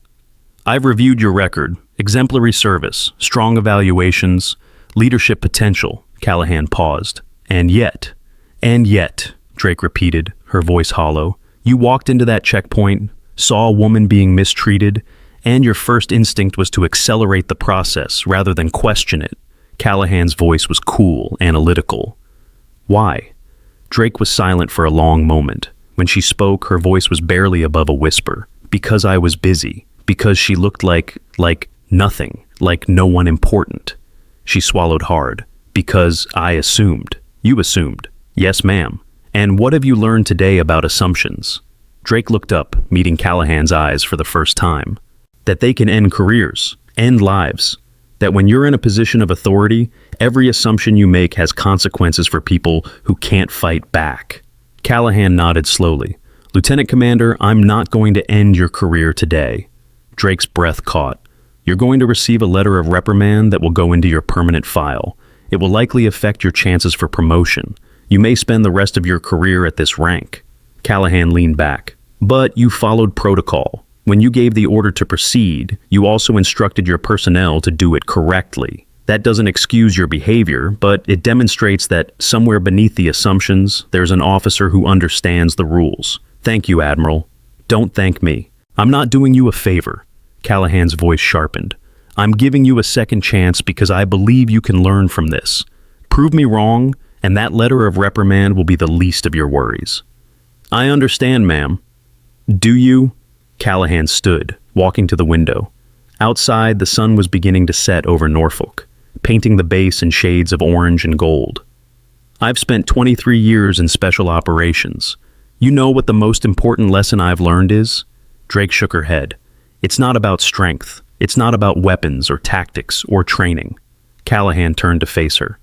"I've reviewed your record. Exemplary service, strong evaluations, leadership potential." Callahan paused. And yet," Drake repeated, her voice hollow, "you walked into that checkpoint, saw a woman being mistreated, and your first instinct was to accelerate the process rather than question it." Callahan's voice was cool, analytical. "Why?" Drake was silent for a long moment. When she spoke, her voice was barely above a whisper. "Because I was busy. Because she looked like nothing, like no one important." She swallowed hard. "Because I assumed." "You assumed." "Yes, ma'am." "And what have you learned today about assumptions?" Drake looked up, meeting Callahan's eyes for the first time. "That they can end careers, end lives. That when you're in a position of authority, every assumption you make has consequences for people who can't fight back. Callahan nodded slowly. Lieutenant Commander, I'm not going to end your career today. Drake's breath caught. You're going to receive a letter of reprimand that will go into your permanent file. It will likely affect your chances for promotion. You may spend the rest of your career at this rank. Callahan leaned back. But you followed protocol. When you gave the order to proceed, you also instructed your personnel to do it correctly. That doesn't excuse your behavior, but it demonstrates that somewhere beneath the assumptions, there's an officer who understands the rules. Thank you, Admiral. Don't thank me. I'm not doing you a favor. Callahan's voice sharpened. I'm giving you a second chance because I believe you can learn from this. Prove me wrong, and that letter of reprimand will be the least of your worries. I understand, ma'am. Do you? Callahan stood, walking to the window. Outside, the sun was beginning to set over Norfolk, painting the base in shades of orange and gold. I've spent 23 years in special operations. You know what the most important lesson I've learned is? Drake shook her head. It's not about strength. It's not about weapons or tactics or training. Callahan turned to face her.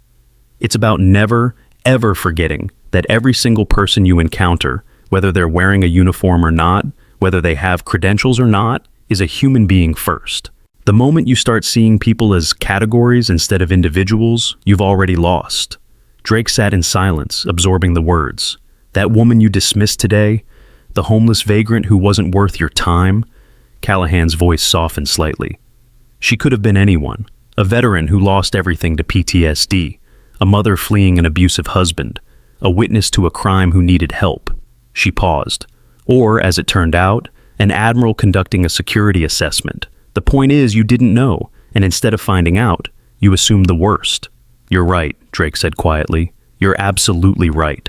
It's about never, ever forgetting that every single person you encounter, whether they're wearing a uniform or not, whether they have credentials or not, is a human being first. The moment you start seeing people as categories instead of individuals, you've already lost. Drake sat in silence, absorbing the words. That woman you dismissed today, the homeless vagrant who wasn't worth your time, Callahan's voice softened slightly. She could have been anyone, a veteran who lost everything to PTSD, a mother fleeing an abusive husband, a witness to a crime who needed help. She paused. Or, as it turned out, an admiral conducting a security assessment. The point is, you didn't know, and instead of finding out, you assumed the worst. You're right, Drake said quietly. You're absolutely right.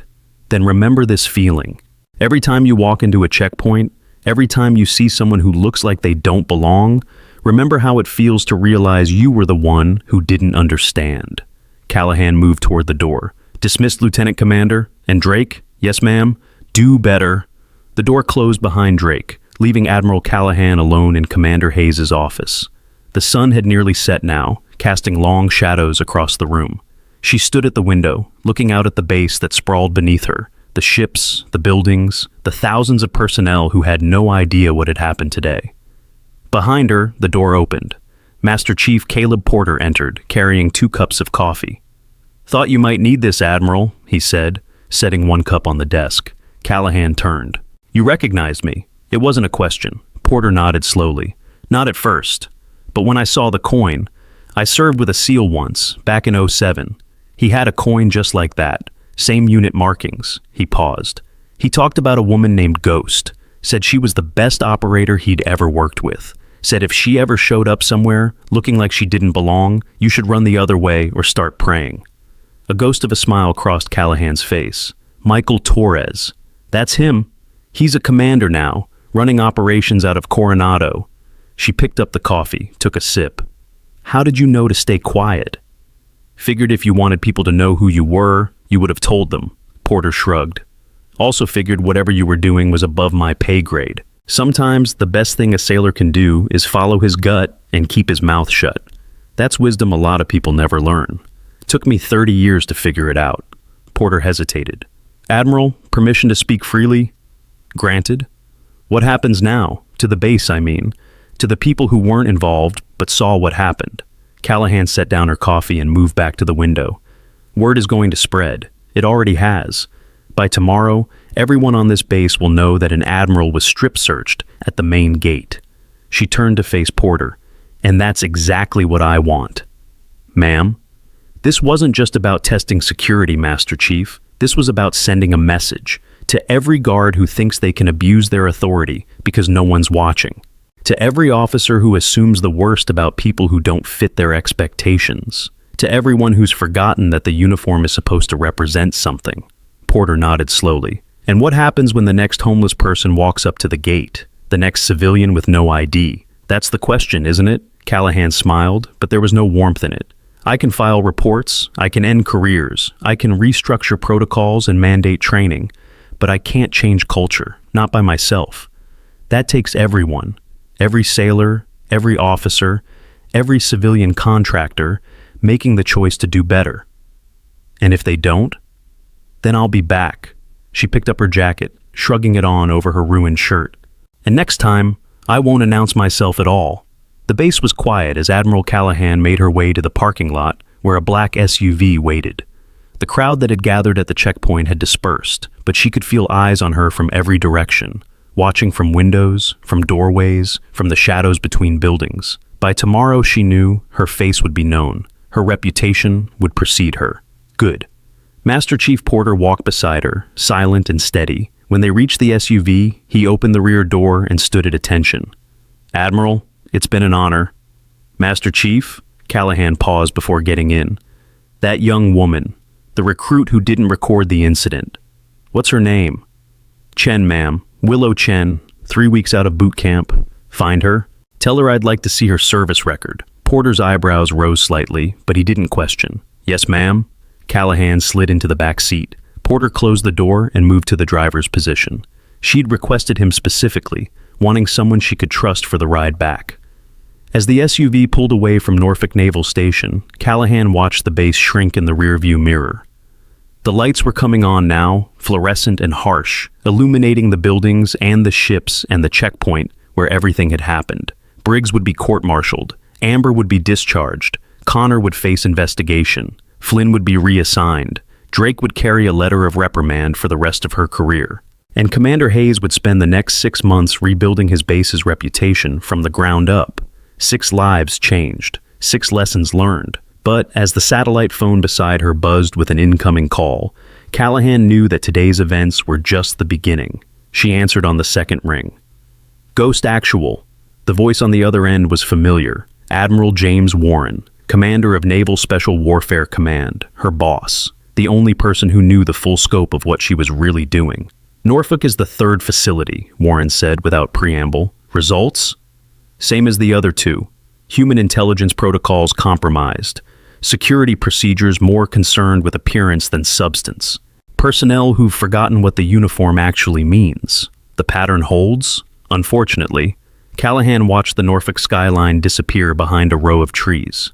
Then remember this feeling. Every time you walk into a checkpoint, every time you see someone who looks like they don't belong, remember how it feels to realize you were the one who didn't understand. Callahan moved toward the door. Dismissed, Lieutenant Commander. And Drake? Yes, ma'am. Do better. The door closed behind Drake, leaving Admiral Callahan alone in Commander Hayes' office. The sun had nearly set now, casting long shadows across the room. She stood at the window, looking out at the base that sprawled beneath her, the ships, the buildings, the thousands of personnel who had no idea what had happened today. Behind her, the door opened. Master Chief Caleb Porter entered, carrying 2 cups of coffee. Thought you might need this, Admiral, he said, setting 1 cup on the desk. Callahan turned. You recognized me. It wasn't a question. Porter nodded slowly. Not at first. But when I saw the coin, I served with a SEAL once, back in '07. He had a coin just like that. Same unit markings. He paused. He talked about a woman named Ghost. Said she was the best operator he'd ever worked with. Said if she ever showed up somewhere, looking like she didn't belong, you should run the other way or start praying. A ghost of a smile crossed Callahan's face. Michael Torres. That's him. He's a commander now, running operations out of Coronado. She picked up the coffee, took a sip. How did you know to stay quiet? Figured if you wanted people to know who you were, you would have told them. Porter shrugged. Also figured whatever you were doing was above my pay grade. Sometimes the best thing a sailor can do is follow his gut and keep his mouth shut. That's wisdom a lot of people never learn. Took me 30 years to figure it out. Porter hesitated. Admiral, permission to speak freely? Granted. What happens now? To the base, I mean. To the people who weren't involved but saw what happened. Callahan set down her coffee and moved back to the window. Word is going to spread. It already has. By tomorrow, everyone on this base will know that an admiral was strip-searched at the main gate. She turned to face Porter. And that's exactly what I want. Ma'am? This wasn't just about testing security, Master Chief. This was about sending a message to every guard who thinks they can abuse their authority because no one's watching. To every officer who assumes the worst about people who don't fit their expectations. To everyone who's forgotten that the uniform is supposed to represent something. Porter nodded slowly. And what happens when the next homeless person walks up to the gate? The next civilian with no ID? That's the question, isn't it? Callahan smiled, but there was no warmth in it. I can file reports, I can end careers, I can restructure protocols and mandate training, but I can't change culture, not by myself. That takes everyone, every sailor, every officer, every civilian contractor making the choice to do better. And if they don't, then I'll be back. She picked up her jacket, shrugging it on over her ruined shirt. And next time, I won't announce myself at all. The base was quiet as Admiral Callahan made her way to the parking lot where a black SUV waited. The crowd that had gathered at the checkpoint had dispersed, but she could feel eyes on her from every direction, watching from windows, from doorways, from the shadows between buildings. By tomorrow, she knew her face would be known. Her reputation would precede her. Good. Master Chief Porter walked beside her, silent and steady. When they reached the SUV, he opened the rear door and stood at attention. "Admiral, it's been an honor." "Master Chief?" Callahan paused before getting in. "That young woman, the recruit who didn't record the incident. What's her name?" "Chen, ma'am. Willow Chen, 3 weeks out of boot camp." "Find her? Tell her I'd like to see her service record." Porter's eyebrows rose slightly, but he didn't question. "Yes, ma'am." Callahan slid into the back seat. Porter closed the door and moved to the driver's position. She'd requested him specifically, wanting someone she could trust for the ride back. As the SUV pulled away from Norfolk Naval Station, Callahan watched the base shrink in the rearview mirror. The lights were coming on now, fluorescent and harsh, illuminating the buildings and the ships and the checkpoint where everything had happened. Briggs would be court-martialed, Amber would be discharged, Connor would face investigation, Flynn would be reassigned, Drake would carry a letter of reprimand for the rest of her career, and Commander Hayes would spend the next 6 months rebuilding his base's reputation from the ground up. 6 lives changed, 6 lessons learned. But as the satellite phone beside her buzzed with an incoming call, Callahan knew that today's events were just the beginning. She answered on the second ring. "Ghost Actual." The voice on the other end was familiar. Admiral James Warren, commander of Naval Special Warfare Command, her boss, the only person who knew the full scope of what she was really doing. "Norfolk is the 3rd facility," Warren said without preamble. "Results? Same as the other 2. Human intelligence protocols compromised. Security procedures more concerned with appearance than substance. Personnel who've forgotten what the uniform actually means. The pattern holds? Unfortunately." Callahan watched the Norfolk skyline disappear behind a row of trees.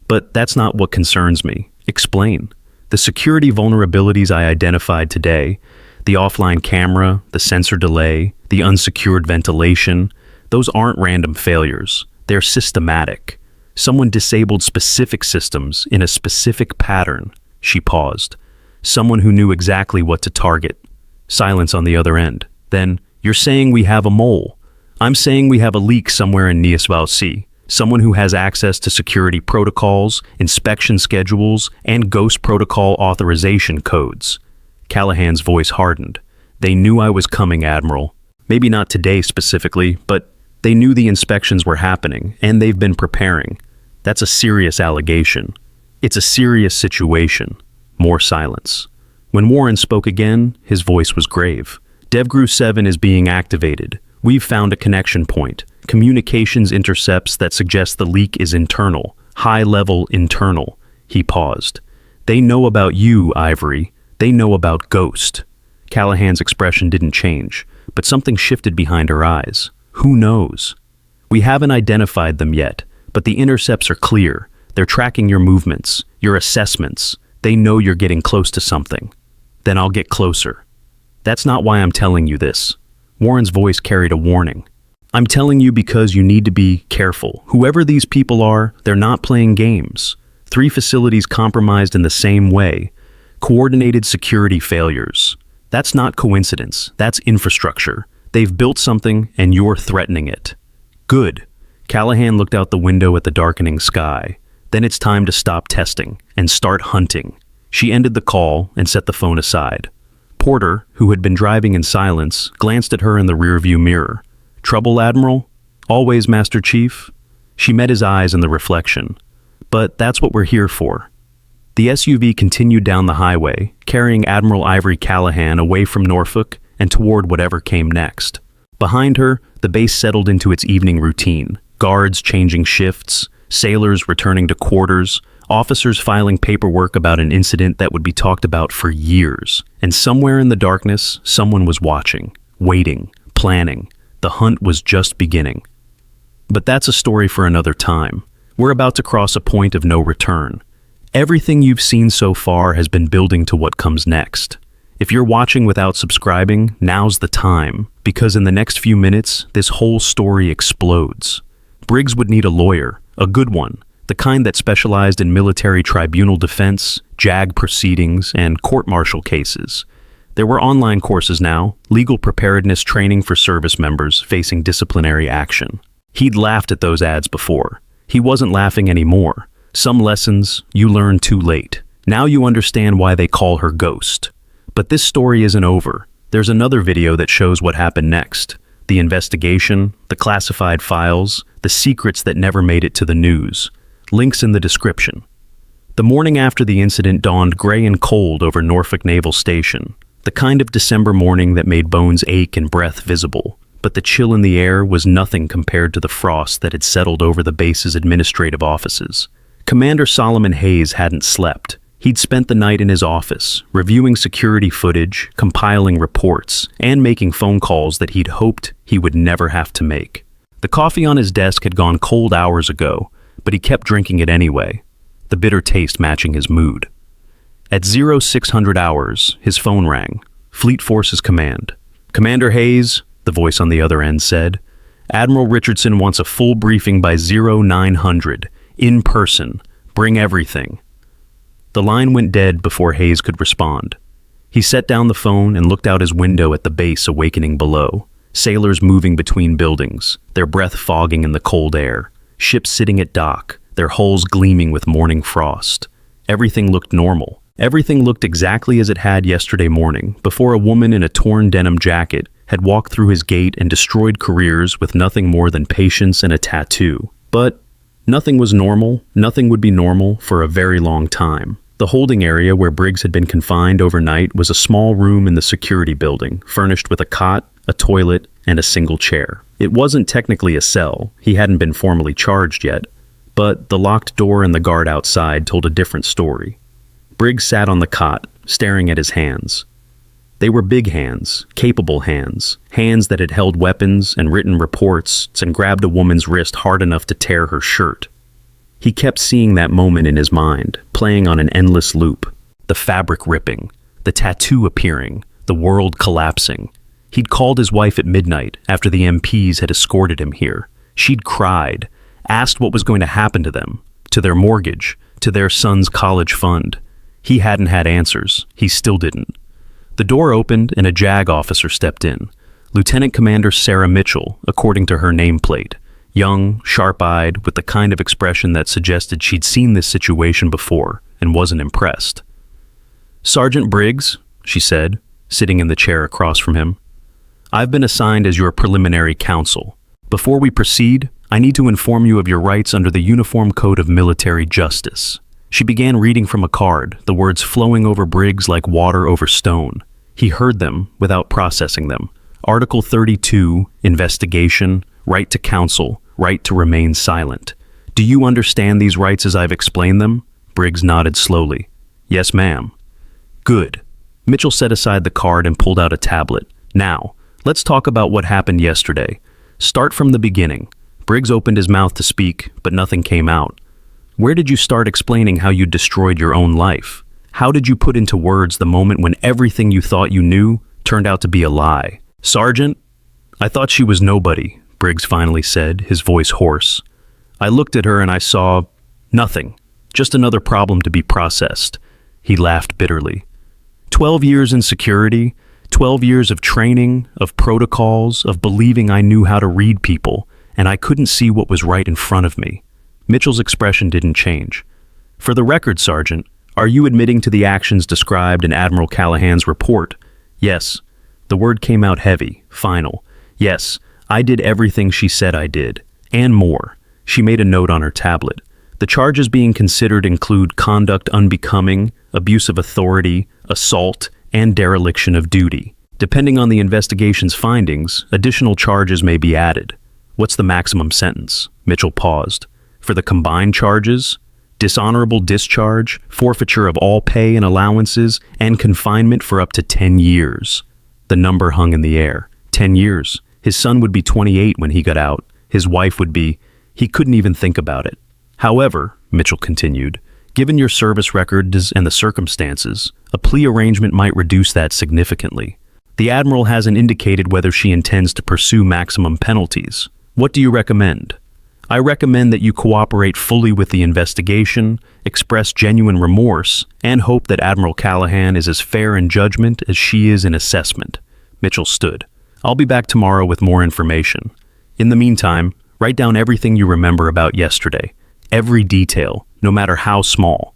"But that's not what concerns me." "Explain." "The security vulnerabilities I identified today, the offline camera, the sensor delay, the unsecured ventilation, those aren't random failures. They're systematic. Someone disabled specific systems in a specific pattern." She paused. "Someone who knew exactly what to target." Silence on the other end. Then, "You're saying we have a mole." "I'm saying we have a leak somewhere in Niasvausi. Someone who has access to security protocols, inspection schedules, and ghost protocol authorization codes." Callahan's voice hardened. "They knew I was coming, Admiral. Maybe not today specifically, but they knew the inspections were happening, and they've been preparing. That's a serious allegation. It's a serious situation." More silence. When Warren spoke again, his voice was grave. "DevGru 7 is being activated. We've found a connection point. Communications intercepts that suggest the leak is internal. High-level internal." He paused. "They know about you, Ivory. They know about Ghost." Callahan's expression didn't change, but something shifted behind her eyes. "Who knows? We haven't identified them yet, but the intercepts are clear. They're tracking your movements, your assessments. They know you're getting close to something. Then I'll get closer. That's not why I'm telling you this." Warren's voice carried a warning. "I'm telling you because you need to be careful. Whoever these people are, they're not playing games. 3 facilities compromised in the same way. Coordinated security failures. That's not coincidence. That's infrastructure. They've built something, and you're threatening it." "Good." Callahan looked out the window at the darkening sky. "Then it's time to stop testing and start hunting." She ended the call and set the phone aside. Porter, who had been driving in silence, glanced at her in the rearview mirror. "Trouble, Admiral?" "Always, Master Chief." She met his eyes in the reflection. "But that's what we're here for." The SUV continued down the highway, carrying Admiral Ivory Callahan away from Norfolk and toward whatever came next. Behind her, the base settled into its evening routine. Guards changing shifts, sailors returning to quarters, officers filing paperwork about an incident that would be talked about for years. And somewhere in the darkness, someone was watching, waiting, planning. The hunt was just beginning. But that's a story for another time. We're about to cross a point of no return. Everything you've seen so far has been building to what comes next. If you're watching without subscribing, now's the time, because in the next few minutes, this whole story explodes. Briggs would need a lawyer, a good one, the kind that specialized in military tribunal defense, JAG proceedings, and court-martial cases. There were online courses now, legal preparedness training for service members facing disciplinary action. He'd laughed at those ads before. He wasn't laughing anymore. Some lessons you learn too late. Now you understand why they call her Ghost. But this story isn't over. There's another video that shows what happened next. The investigation, the classified files, the secrets that never made it to the news. Links in the description. The morning after the incident dawned gray and cold over Norfolk Naval Station. The kind of December morning that made bones ache and breath visible. But the chill in the air was nothing compared to the frost that had settled over the base's administrative offices. Commander Solomon Hayes hadn't slept. He'd spent the night in his office, reviewing security footage, compiling reports, and making phone calls that he'd hoped he would never have to make. The coffee on his desk had gone cold hours ago, but he kept drinking it anyway, the bitter taste matching his mood. At 0600 hours, his phone rang. Fleet Forces Command. "Commander Hayes," the voice on the other end said, "Admiral Richardson wants a full briefing by 0900, in person. Bring everything." The line went dead before Hayes could respond. He set down the phone and looked out his window at the base awakening below. Sailors moving between buildings, their breath fogging in the cold air. Ships sitting at dock, their hulls gleaming with morning frost. Everything looked normal. Everything looked exactly as it had yesterday morning, before a woman in a torn denim jacket had walked through his gate and destroyed careers with nothing more than patience and a tattoo. But nothing was normal, nothing would be normal for a very long time. The holding area where Briggs had been confined overnight was a small room in the security building, furnished with a cot, a toilet, and a single chair. It wasn't technically a cell, he hadn't been formally charged yet, but the locked door and the guard outside told a different story. Briggs sat on the cot, staring at his hands. They were big hands, capable hands, hands that had held weapons and written reports and grabbed a woman's wrist hard enough to tear her shirt. He kept seeing that moment in his mind, playing on an endless loop. The fabric ripping, the tattoo appearing, the world collapsing. He'd called his wife at midnight after the MPs had escorted him here. She'd cried, asked what was going to happen to them, to their mortgage, to their son's college fund. He hadn't had answers. He still didn't. The door opened and a JAG officer stepped in. Lieutenant Commander Sarah Mitchell, according to her nameplate. Young, sharp-eyed, with the kind of expression that suggested she'd seen this situation before and wasn't impressed. "Sergeant Briggs," she said, sitting in the chair across from him, "I've been assigned as your preliminary counsel. Before we proceed, I need to inform you of your rights under the Uniform Code of Military Justice." She began reading from a card, the words flowing over Briggs like water over stone. He heard them without processing them. Article 32, investigation, right to counsel, right to remain silent. "Do you understand these rights as I've explained them?" Briggs nodded slowly. "Yes, ma'am." "Good." Mitchell set aside the card and pulled out a tablet. "Now, let's talk about what happened yesterday. Start from the beginning." Briggs opened his mouth to speak, but nothing came out. "Where did you start explaining how you destroyed your own life? How did you put into words the moment when everything you thought you knew turned out to be a lie?" "Sergeant, I thought she was nobody," Briggs finally said, his voice hoarse. "I looked at her and I saw nothing, just another problem to be processed." He laughed bitterly. 12 years in security, 12 years of training, of protocols, of believing I knew how to read people, and I couldn't see what was right in front of me. Mitchell's expression didn't change. "For the record, Sergeant, are you admitting to the actions described in Admiral Callahan's report?" "Yes." The word came out heavy, final. "Yes, I did everything she said I did, and more." She made a note on her tablet. "The charges being considered include conduct unbecoming, abuse of authority, assault, and dereliction of duty. Depending on the investigation's findings, additional charges may be added." "What's the maximum sentence?" Mitchell paused. "For the combined charges, dishonorable discharge, forfeiture of all pay and allowances, and confinement for up to 10 years. The number hung in the air. 10 years. His son would be 28 when he got out. His wife would be... He couldn't even think about it. However, Mitchell continued, given your service record and the circumstances, a plea arrangement might reduce that significantly. The Admiral hasn't indicated whether she intends to pursue maximum penalties. What do you recommend? I recommend that you cooperate fully with the investigation, express genuine remorse, and hope that Admiral Callahan is as fair in judgment as she is in assessment. Mitchell stood. I'll be back tomorrow with more information. In the meantime, write down everything you remember about yesterday. Every detail, no matter how small.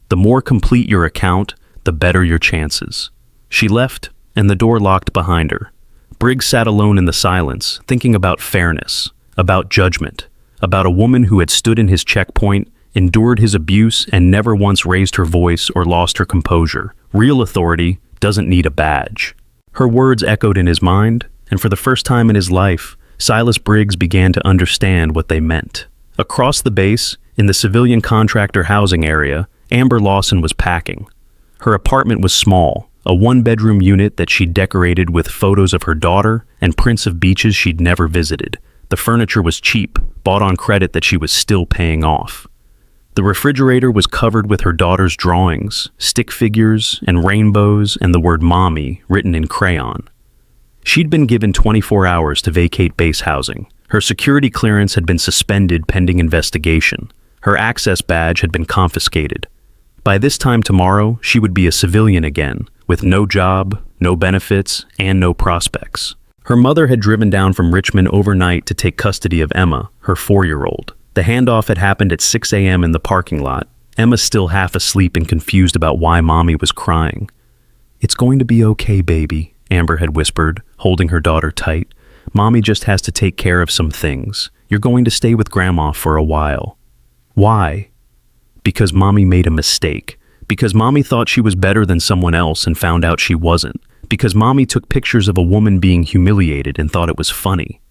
The more complete your account, the better your chances. She left, and the door locked behind her. Briggs sat alone in the silence, thinking about fairness, about judgment, about a woman who had stood in his checkpoint, endured his abuse, and never once raised her voice or lost her composure. Real authority doesn't need a badge. Her words echoed in his mind, and for the first time in his life, Silas Briggs began to understand what they meant. Across the base, in the civilian contractor housing area, Amber Lawson was packing. Her apartment was small, a one-bedroom unit that she'd decorated with photos of her daughter and prints of beaches she'd never visited. The furniture was cheap, bought on credit that she was still paying off. The refrigerator was covered with her daughter's drawings, stick figures, and rainbows, and the word "mommy" written in crayon. She'd been given 24 hours to vacate base housing. Her security clearance had been suspended pending investigation. Her access badge had been confiscated. By this time tomorrow, she would be a civilian again, with no job, no benefits, and no prospects. Her mother had driven down from Richmond overnight to take custody of Emma, her 4-year-old. The handoff had happened at 6 a.m. in the parking lot. Emma still half asleep and confused about why Mommy was crying. "It's going to be okay, baby," Amber had whispered, holding her daughter tight. "Mommy just has to take care of some things. You're going to stay with Grandma for a while." Why? Because Mommy made a mistake. Because Mommy thought she was better than someone else and found out she wasn't. Because Mommy took pictures of a woman being humiliated and thought it was funny.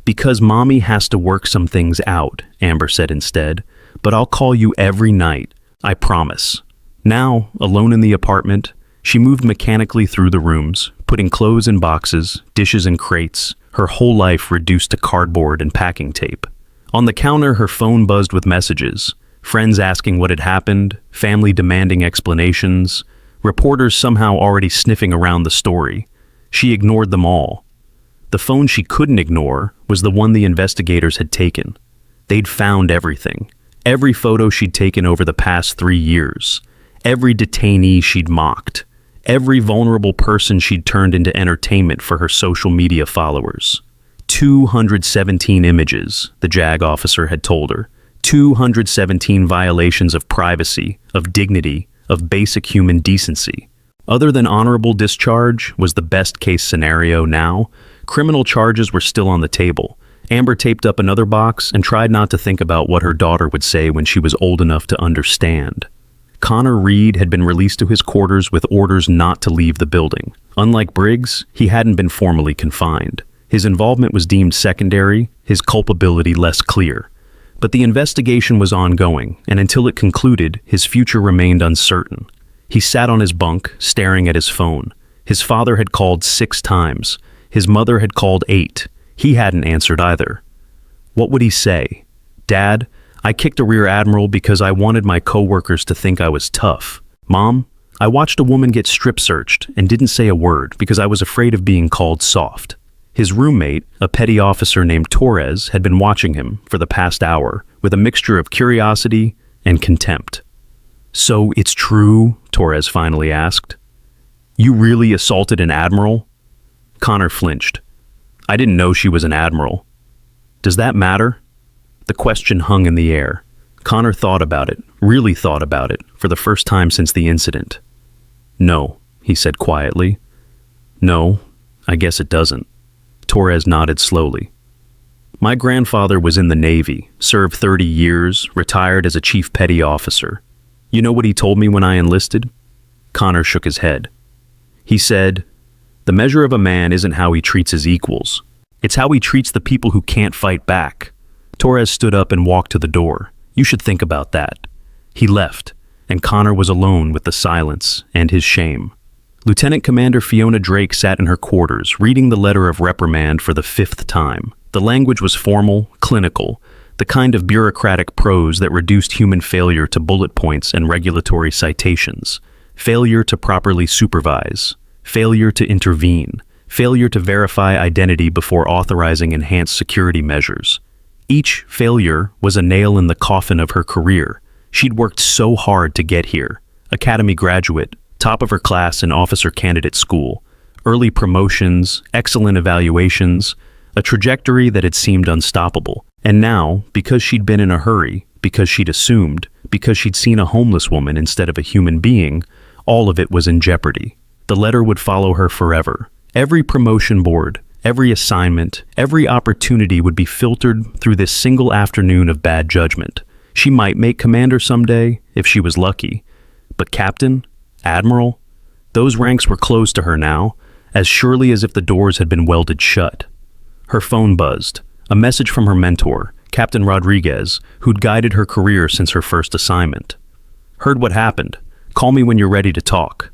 "Because Mommy has to work some things out," Amber said instead. "But I'll call you every night, I promise." Now, alone in the apartment, she moved mechanically through the rooms, putting clothes in boxes, dishes in crates, her whole life reduced to cardboard and packing tape. On the counter, her phone buzzed with messages. Friends asking what had happened, family demanding explanations, reporters somehow already sniffing around the story. She ignored them all. The phone she couldn't ignore was the one the investigators had taken. They'd found everything. Every photo she'd taken over the past 3 years. Every detainee she'd mocked. Every vulnerable person she'd turned into entertainment for her social media followers. 217 images, the JAG officer had told her. 217 violations of privacy, of dignity, of basic human decency. Other than honorable discharge was the best-case scenario now. Criminal charges were still on the table. Amber taped up another box and tried not to think about what her daughter would say when she was old enough to understand. Connor Reed had been released to his quarters with orders not to leave the building. Unlike Briggs, he hadn't been formally confined. His involvement was deemed secondary, his culpability less clear. But the investigation was ongoing, and until it concluded, his future remained uncertain. He sat on his bunk, staring at his phone. His father had called 6 times. His mother had called 8. He hadn't answered either. What would he say? "Dad, I kicked a rear admiral because I wanted my coworkers to think I was tough. Mom, I watched a woman get strip searched and didn't say a word because I was afraid of being called soft." His roommate, a petty officer named Torres, had been watching him for the past hour with a mixture of curiosity and contempt. "So it's true?" Torres finally asked. "You really assaulted an admiral?" Connor flinched. "I didn't know she was an admiral." "Does that matter?" The question hung in the air. Connor thought about it, really thought about it, for the first time since the incident. "No," he said quietly. "No, I guess it doesn't." Torres nodded slowly. "My grandfather was in the Navy, served 30 years, retired as a chief petty officer. You know what he told me when I enlisted?" Connor shook his head. He said, "The measure of a man isn't how he treats his equals. It's how he treats the people who can't fight back." Torres stood up and walked to the door. "You should think about that." He left, and Connor was alone with the silence and his shame. Lieutenant Commander Fiona Drake sat in her quarters, reading the letter of reprimand for the 5th time. The language was formal, clinical. the kind of bureaucratic prose that reduced human failure to bullet points and regulatory citations, failure to properly supervise, failure to intervene, failure to verify identity before authorizing enhanced security measures. Each failure was a nail in the coffin of her career. She'd worked so hard to get here. Academy graduate, top of her class in officer candidate school, early promotions, excellent evaluations, a trajectory that had seemed unstoppable. And now, because she'd been in a hurry, because she'd assumed, because she'd seen a homeless woman instead of a human being, all of it was in jeopardy. The letter would follow her forever. Every promotion board, every assignment, every opportunity would be filtered through this single afternoon of bad judgment. She might make commander someday, if she was lucky. But captain, admiral, those ranks were closed to her now, as surely as if the doors had been welded shut. Her phone buzzed. A message from her mentor, Captain Rodriguez, who'd guided her career since her first assignment. Heard what happened. Call me when you're ready to talk.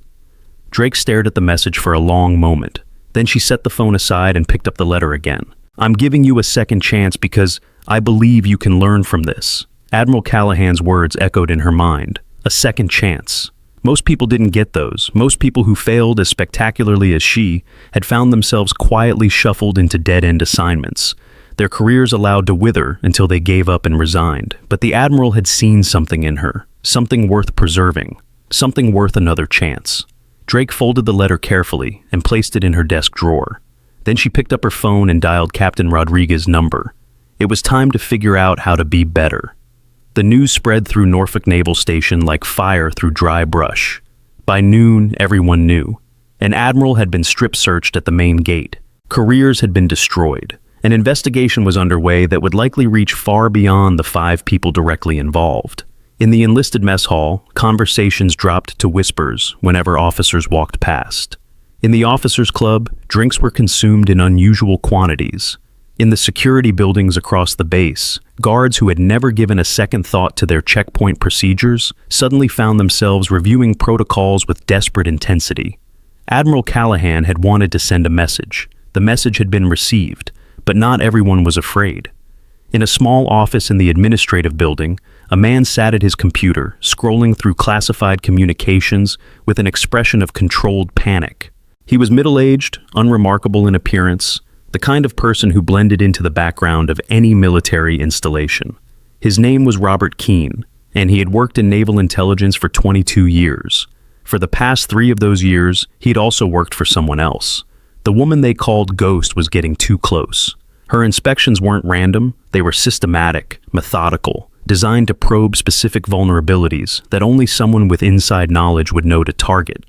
Drake stared at the message for a long moment. Then she set the phone aside and picked up the letter again. I'm giving you a second chance because I believe you can learn from this. Admiral Callahan's words echoed in her mind. A second chance. Most people didn't get those. Most people who failed as spectacularly as she had found themselves quietly shuffled into dead-end assignments. Their careers allowed to wither until they gave up and resigned. But the Admiral had seen something in her, something worth preserving, something worth another chance. Drake folded the letter carefully and placed it in her desk drawer. Then she picked up her phone and dialed Captain Rodriguez's number. It was time to figure out how to be better. The news spread through Norfolk Naval Station like fire through dry brush. By noon, everyone knew. An admiral had been strip-searched at the main gate. Careers had been destroyed. An investigation was underway that would likely reach far beyond the 5 people directly involved. In the enlisted mess hall, conversations dropped to whispers whenever officers walked past. In the officers' club, drinks were consumed in unusual quantities. In the security buildings across the base, guards who had never given a second thought to their checkpoint procedures suddenly found themselves reviewing protocols with desperate intensity. Admiral Callahan had wanted to send a message. The message had been received, but not everyone was afraid. In a small office in the administrative building, a man sat at his computer, scrolling through classified communications with an expression of controlled panic. He was middle-aged, unremarkable in appearance, the kind of person who blended into the background of any military installation. His name was Robert Keene, and he had worked in naval intelligence for 22 years. For the past 3 of those years, he'd also worked for someone else. The woman they called Ghost was getting too close. Her inspections weren't random, they were systematic, methodical, designed to probe specific vulnerabilities that only someone with inside knowledge would know to target.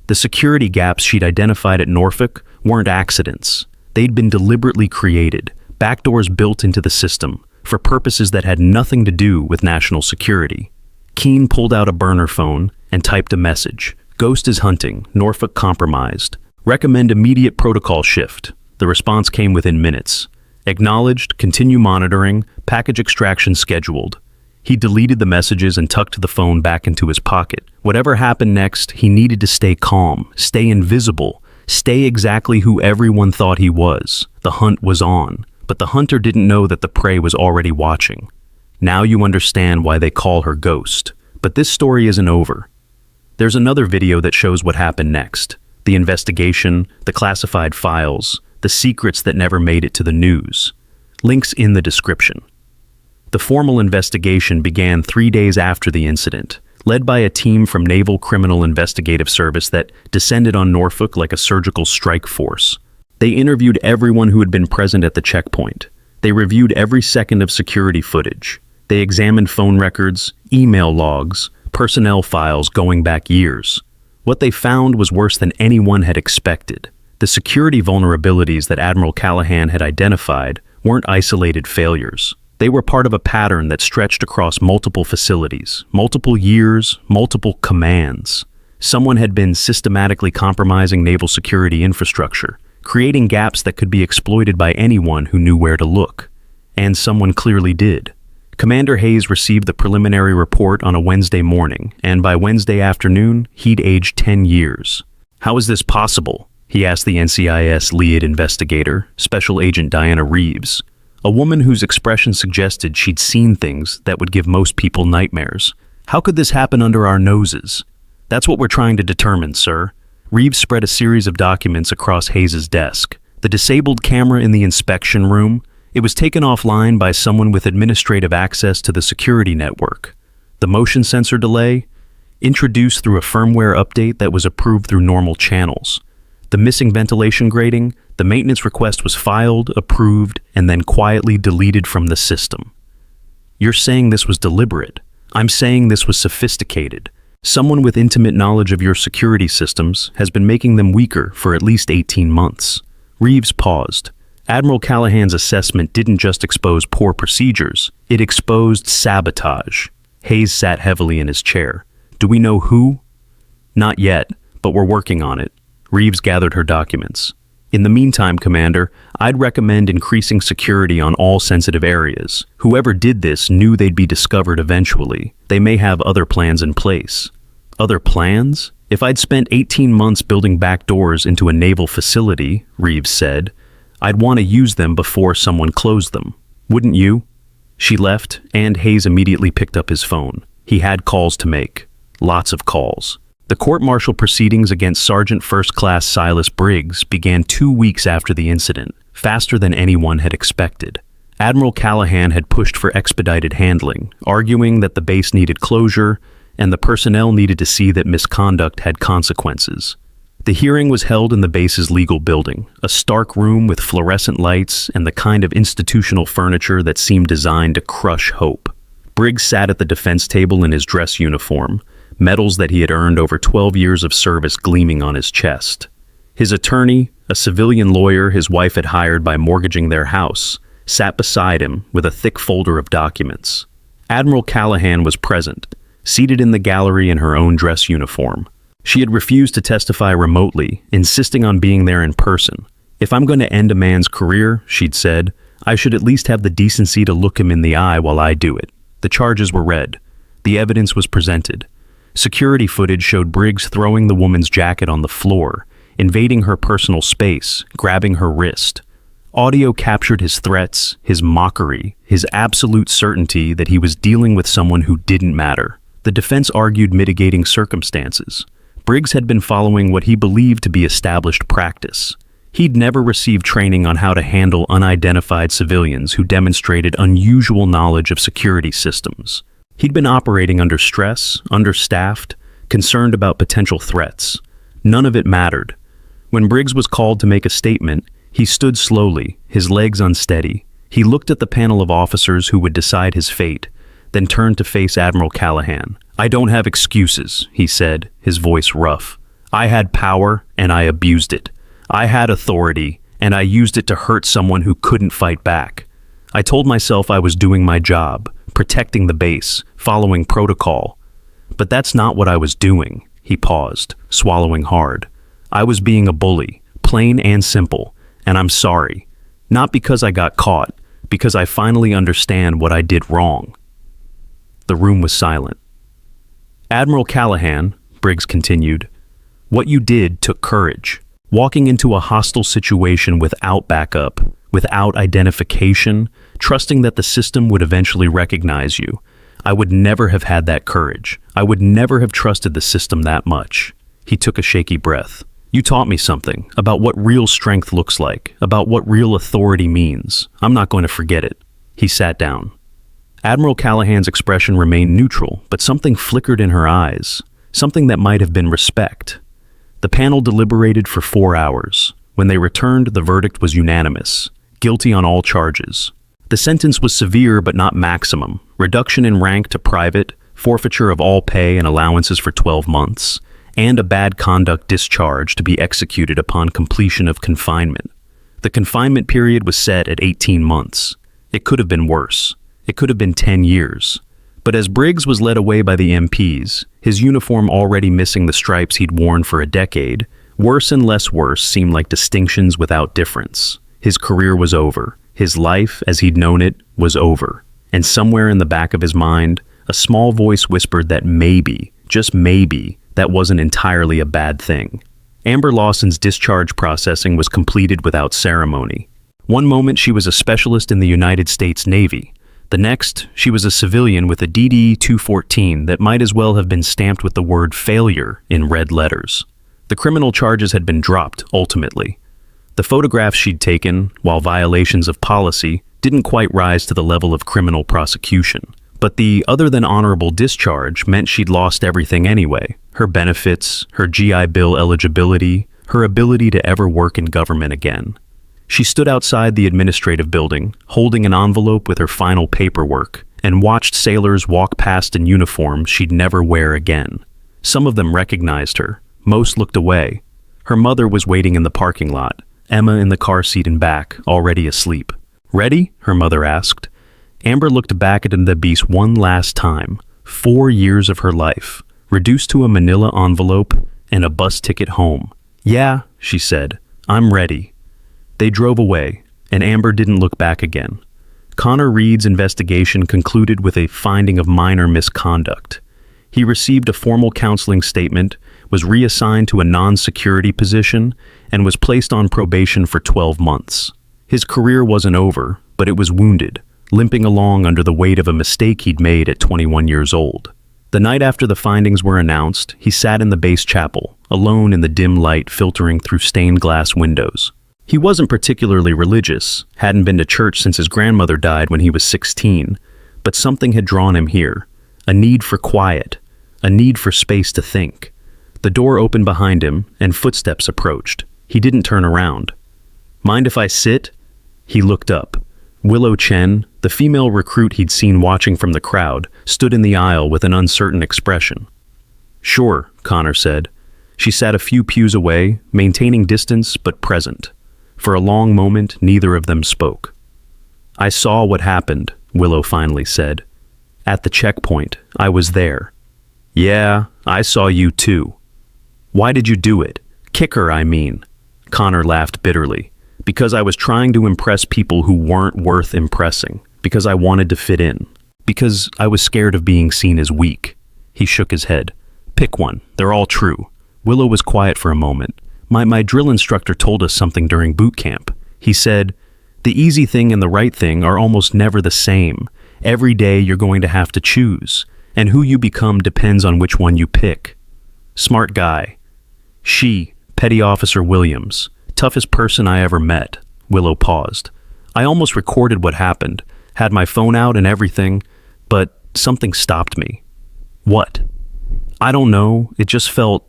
The security gaps she'd identified at Norfolk weren't accidents. They'd been deliberately created, backdoors built into the system, for purposes that had nothing to do with national security. Keene pulled out a burner phone and typed a message. Ghost is hunting, Norfolk compromised. Recommend immediate protocol shift. The response came within minutes. Acknowledged, continue monitoring, package extraction scheduled. He deleted the messages and tucked the phone back into his pocket. Whatever happened next, he needed to stay calm, stay invisible, stay exactly who everyone thought he was. The hunt was on, but the hunter didn't know that the prey was already watching. Now you understand why they call her Ghost. But this story isn't over. There's another video that shows what happened next. The investigation, the classified files, the secrets that never made it to the news. Links in the description. The formal investigation began 3 days after the incident, led by a team from Naval Criminal Investigative Service that descended on Norfolk like a surgical strike force. They interviewed everyone who had been present at the checkpoint. They reviewed every second of security footage. They examined phone records, email logs, personnel files going back years. What they found was worse than anyone had expected. The security vulnerabilities that Admiral Callahan had identified weren't isolated failures. They were part of a pattern that stretched across multiple facilities, multiple years, multiple commands. Someone had been systematically compromising naval security infrastructure, creating gaps that could be exploited by anyone who knew where to look. And someone clearly did. Commander Hayes received the preliminary report on a Wednesday morning, and by Wednesday afternoon, he'd aged 10 years. How is this possible? He asked the NCIS lead investigator, Special Agent Diana Reeves. A woman whose expression suggested she'd seen things that would give most people nightmares. How could this happen under our noses? That's what we're trying to determine, sir. Reeves spread a series of documents across Hayes's desk. The disabled camera in the inspection room, it was taken offline by someone with administrative access to the security network. The motion sensor delay, introduced through a firmware update that was approved through normal channels. The missing ventilation grating, the maintenance request was filed, approved, and then quietly deleted from the system. You're saying this was deliberate. I'm saying this was sophisticated. Someone with intimate knowledge of your security systems has been making them weaker for at least 18 months. Reeves paused. Admiral Callahan's assessment didn't just expose poor procedures, it exposed sabotage. Hayes sat heavily in his chair. Do we know who? Not yet, but we're working on it. Reeves gathered her documents. In the meantime, Commander, I'd recommend increasing security on all sensitive areas. Whoever did this knew they'd be discovered eventually. They may have other plans in place. Other plans? If I'd spent 18 months building back doors into a naval facility, Reeves said, I'd want to use them before someone closed them. Wouldn't you? She left, and Hayes immediately picked up his phone. He had calls to make. Lots of calls. The court-martial proceedings against Sergeant First Class Silas Briggs began 2 weeks after the incident, faster than anyone had expected. Admiral Callahan had pushed for expedited handling, arguing that the base needed closure and the personnel needed to see that misconduct had consequences. The hearing was held in the base's legal building, a stark room with fluorescent lights and the kind of institutional furniture that seemed designed to crush hope. Briggs sat at the defense table in his dress uniform, medals that he had earned over 12 years of service gleaming on his chest. His attorney, a civilian lawyer his wife had hired by mortgaging their house, sat beside him with a thick folder of documents. Admiral Callahan was present, seated in the gallery in her own dress uniform. She had refused to testify remotely, insisting on being there in person. If I'm going to end a man's career, she'd said, I should at least have the decency to look him in the eye while I do it. The charges were read. The evidence was presented. Security footage showed Briggs throwing the woman's jacket on the floor, invading her personal space, grabbing her wrist. Audio captured his threats, his mockery, his absolute certainty that he was dealing with someone who didn't matter. The defense argued mitigating circumstances. Briggs had been following what he believed to be established practice. He'd never received training on how to handle unidentified civilians who demonstrated unusual knowledge of security systems. He'd been operating under stress, understaffed, concerned about potential threats. None of it mattered. When Briggs was called to make a statement, he stood slowly, his legs unsteady. He looked at the panel of officers who would decide his fate, then turned to face Admiral Callahan. I don't have excuses, he said, his voice rough. I had power, and I abused it. I had authority, and I used it to hurt someone who couldn't fight back. I told myself I was doing my job, protecting the base, following protocol. But that's not what I was doing, he paused, swallowing hard. I was being a bully, plain and simple, and I'm sorry. Not because I got caught, because I finally understand what I did wrong. The room was silent. Admiral Callahan, Briggs continued, what you did took courage. Walking into a hostile situation without backup, without identification, trusting that the system would eventually recognize you. I would never have had that courage. I would never have trusted the system that much. He took a shaky breath. You taught me something about what real strength looks like, about what real authority means. I'm not going to forget it. He sat down. Admiral Callahan's expression remained neutral, but something flickered in her eyes, something that might have been respect. The panel deliberated for 4 hours. When they returned, the verdict was unanimous. Guilty on all charges. The sentence was severe but not maximum. Reduction in rank to private, forfeiture of all pay and allowances for 12 months, and a bad conduct discharge to be executed upon completion of confinement. The confinement period was set at 18 months. It could have been worse. It could have been 10 years. But as Briggs was led away by the MPs, his uniform already missing the stripes he'd worn for a decade, worse and less worse seemed like distinctions without difference. His career was over. His life, as he'd known it, was over. And somewhere in the back of his mind, a small voice whispered that maybe, just maybe, that wasn't entirely a bad thing. Amber Lawson's discharge processing was completed without ceremony. One moment she was a specialist in the United States Navy. The next, she was a civilian with a DD-214 that might as well have been stamped with the word failure in red letters. The criminal charges had been dropped, ultimately. The photographs she'd taken, while violations of policy, didn't quite rise to the level of criminal prosecution. But the other-than-honorable discharge meant she'd lost everything anyway. Her benefits, her GI Bill eligibility, her ability to ever work in government again. She stood outside the administrative building, holding an envelope with her final paperwork, and watched sailors walk past in uniforms she'd never wear again. Some of them recognized her. Most looked away. Her mother was waiting in the parking lot, Emma in the car seat in back, already asleep. "Ready?" her mother asked. Amber looked back at the beast one last time. 4 years of her life, reduced to a manila envelope and a bus ticket home. "Yeah," she said, "I'm ready." They drove away, and Amber didn't look back again. Connor Reed's investigation concluded with a finding of minor misconduct. He received a formal counseling statement, was reassigned to a non-security position, and was placed on probation for 12 months. His career wasn't over, but it was wounded, limping along under the weight of a mistake he'd made at 21 years old. The night after the findings were announced, he sat in the base chapel, alone in the dim light filtering through stained glass windows. He wasn't particularly religious, hadn't been to church since his grandmother died when he was 16, but something had drawn him here. A need for quiet, a need for space to think. The door opened behind him, and footsteps approached. He didn't turn around. "Mind if I sit?" He looked up. Willow Chen, the female recruit he'd seen watching from the crowd, stood in the aisle with an uncertain expression. "Sure," Connor said. She sat a few pews away, maintaining distance but present. For a long moment, neither of them spoke. "I saw what happened," Willow finally said. "At the checkpoint, I was there." "Yeah, I saw you too." "Why did you do it? Kick her, I mean." Connor laughed bitterly. "Because I was trying to impress people who weren't worth impressing. Because I wanted to fit in. Because I was scared of being seen as weak." He shook his head. "Pick one. They're all true." Willow was quiet for a moment. My drill instructor told us something during boot camp. He said, "The easy thing and the right thing are almost never the same. Every day you're going to have to choose, and who you become depends on which one you pick." Smart guy. "She, Petty Officer Williams, toughest person I ever met." Willow paused. "I almost recorded what happened, had my phone out and everything, but something stopped me." "What?" "I don't know, it just felt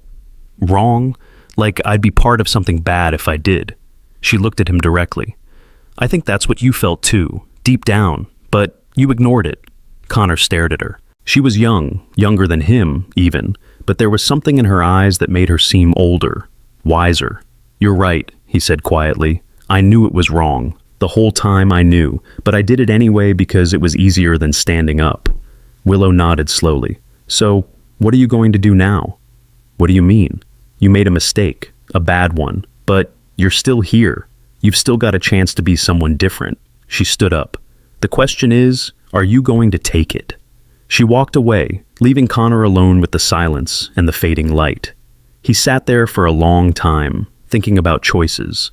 wrong. Like I'd be part of something bad if I did." She looked at him directly. "I think that's what you felt too, deep down, but you ignored it." Connor stared at her. She was young, younger than him, even, but there was something in her eyes that made her seem older, wiser. "You're right," he said quietly. "I knew it was wrong. The whole time I knew, but I did it anyway because it was easier than standing up." Willow nodded slowly. "So, what are you going to do now?" "What do you mean?" "You made a mistake, a bad one, but you're still here. You've still got a chance to be someone different." She stood up. "The question is, are you going to take it?" She walked away, leaving Connor alone with the silence and the fading light. He sat there for a long time, thinking about choices,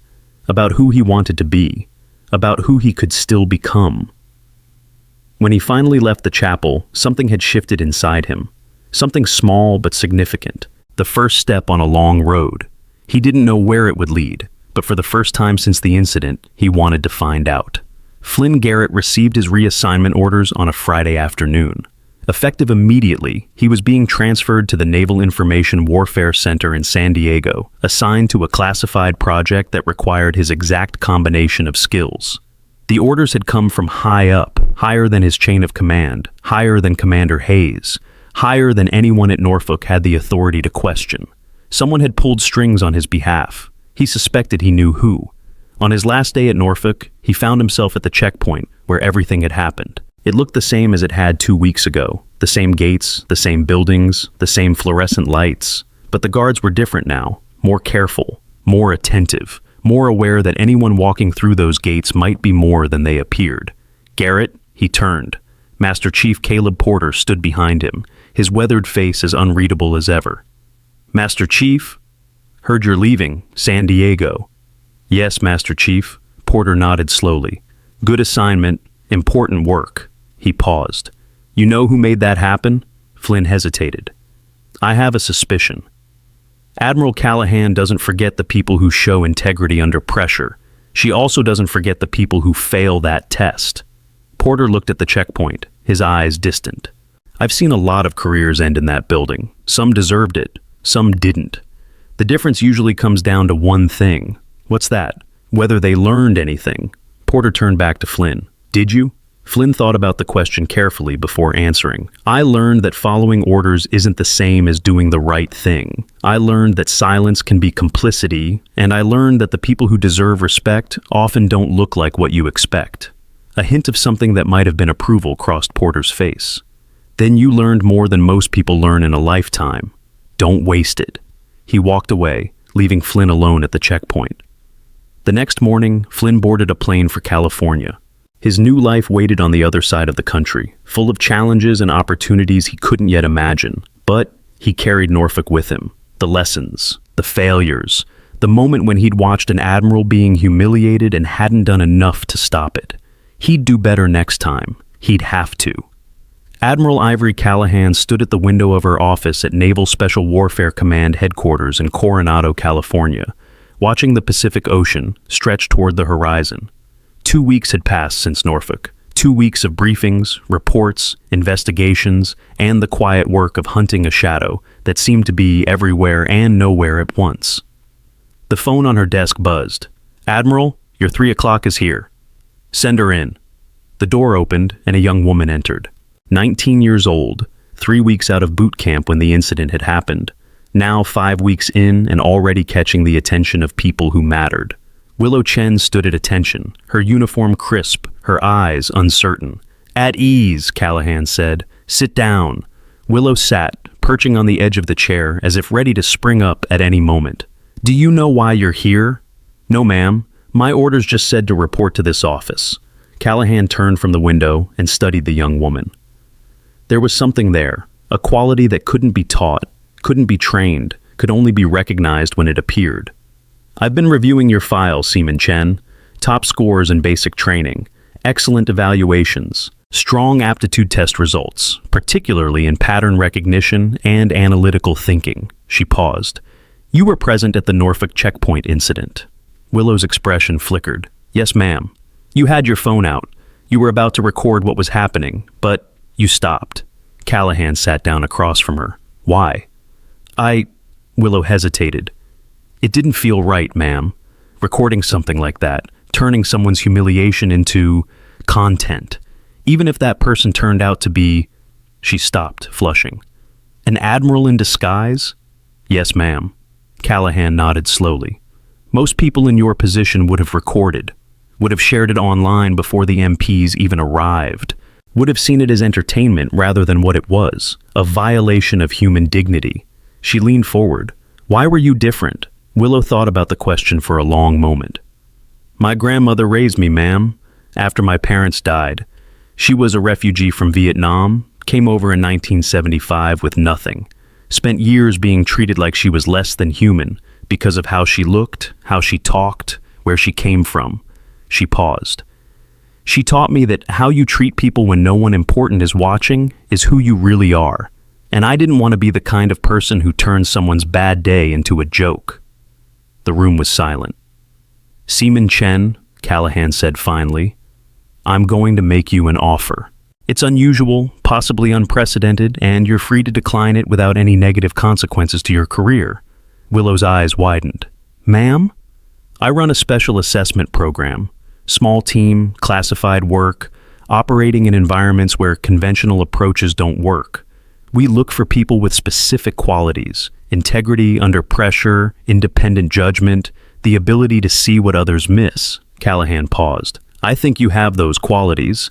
about who he wanted to be, about who he could still become. When he finally left the chapel, something had shifted inside him. Something small but significant. The first step on a long road. He didn't know where it would lead, but for the first time since the incident, he wanted to find out. Flynn Garrett received his reassignment orders on a Friday afternoon. Effective immediately, he was being transferred to the Naval Information Warfare Center in San Diego, assigned to a classified project that required his exact combination of skills. The orders had come from high up, higher than his chain of command, higher than Commander Hayes, higher than anyone at Norfolk had the authority to question. Someone had pulled strings on his behalf. He suspected he knew who. On his last day at Norfolk, he found himself at the checkpoint where everything had happened. It looked the same as it had 2 weeks ago. The same gates, the same buildings, the same fluorescent lights. But the guards were different now, more careful, more attentive, more aware that anyone walking through those gates might be more than they appeared. Garrett, he turned. Master Chief Caleb Porter stood behind him, his weathered face as unreadable as ever. "Master Chief? Heard you're leaving, San Diego." "Yes, Master Chief. Porter nodded slowly. Good assignment, important work. He paused. You know who made that happen? Flynn hesitated. I have a suspicion. Admiral Callahan doesn't forget the people who show integrity under pressure. She also doesn't forget the people who fail that test. Porter looked at the checkpoint, his eyes distant. I've seen a lot of careers end in that building. Some deserved it, some didn't. The difference usually comes down to one thing. What's that? Whether they learned anything. Porter turned back to Flynn. Did you? Flynn thought about the question carefully before answering. I learned that following orders isn't the same as doing the right thing. I learned that silence can be complicity, and I learned that the people who deserve respect often don't look like what you expect. A hint of something that might have been approval crossed Porter's face. Then you learned more than most people learn in a lifetime. Don't waste it. He walked away, leaving Flynn alone at the checkpoint. The next morning, Flynn boarded a plane for California. His new life waited on the other side of the country, full of challenges and opportunities he couldn't yet imagine. But he carried Norfolk with him. The lessons, the failures, the moment when he'd watched an admiral being humiliated and hadn't done enough to stop it. He'd do better next time. He'd have to. Admiral Ivory Callahan stood at the window of her office at Naval Special Warfare Command headquarters in Coronado, California, watching the Pacific Ocean stretch toward the horizon. 2 weeks had passed since Norfolk. 2 weeks of briefings, reports, investigations, and the quiet work of hunting a shadow that seemed to be everywhere and nowhere at once. The phone on her desk buzzed. Admiral, your 3 o'clock is here. Send her in. The door opened and a young woman entered. 19 years old, 3 weeks out of boot camp when the incident had happened. Now 5 weeks in and already catching the attention of people who mattered. Willow Chen stood at attention, her uniform crisp, her eyes uncertain. At ease, Callahan said. Sit down. Willow sat, perching on the edge of the chair as if ready to spring up at any moment. Do you know why you're here? No, ma'am. My orders just said to report to this office. Callahan turned from the window and studied the young woman. There was something there, a quality that couldn't be taught, couldn't be trained, could only be recognized when it appeared. I've been reviewing your file, Seaman Chen. Top scores in basic training, excellent evaluations, strong aptitude test results, particularly in pattern recognition and analytical thinking. She paused. You were present at the Norfolk checkpoint incident. Willow's expression flickered. Yes, ma'am. You had your phone out. You were about to record what was happening, but you stopped. Callahan sat down across from her. Why? Willow hesitated. It didn't feel right, ma'am. Recording something like that, turning someone's humiliation into content. Even if that person turned out to be... She stopped, flushing. An admiral in disguise? Yes, ma'am. Callahan nodded slowly. Most people in your position would have recorded, would have shared it online before the MPs even arrived, would have seen it as entertainment rather than what it was, a violation of human dignity. She leaned forward. Why were you different? Willow thought about the question for a long moment. My grandmother raised me, ma'am, after my parents died. She was a refugee from Vietnam, came over in 1975 with nothing, spent years being treated like she was less than human because of how she looked, how she talked, where she came from. She paused. She taught me that how you treat people when no one important is watching is who you really are. And I didn't want to be the kind of person who turns someone's bad day into a joke. The room was silent. Seaman Chen, Callahan said finally, I'm going to make you an offer. It's unusual, possibly unprecedented, and you're free to decline it without any negative consequences to your career. Willow's eyes widened. Ma'am? I run a special assessment program. Small team, classified work, operating in environments where conventional approaches don't work. We look for people with specific qualities, integrity under pressure, independent judgment, the ability to see what others miss. Callahan paused. I think you have those qualities.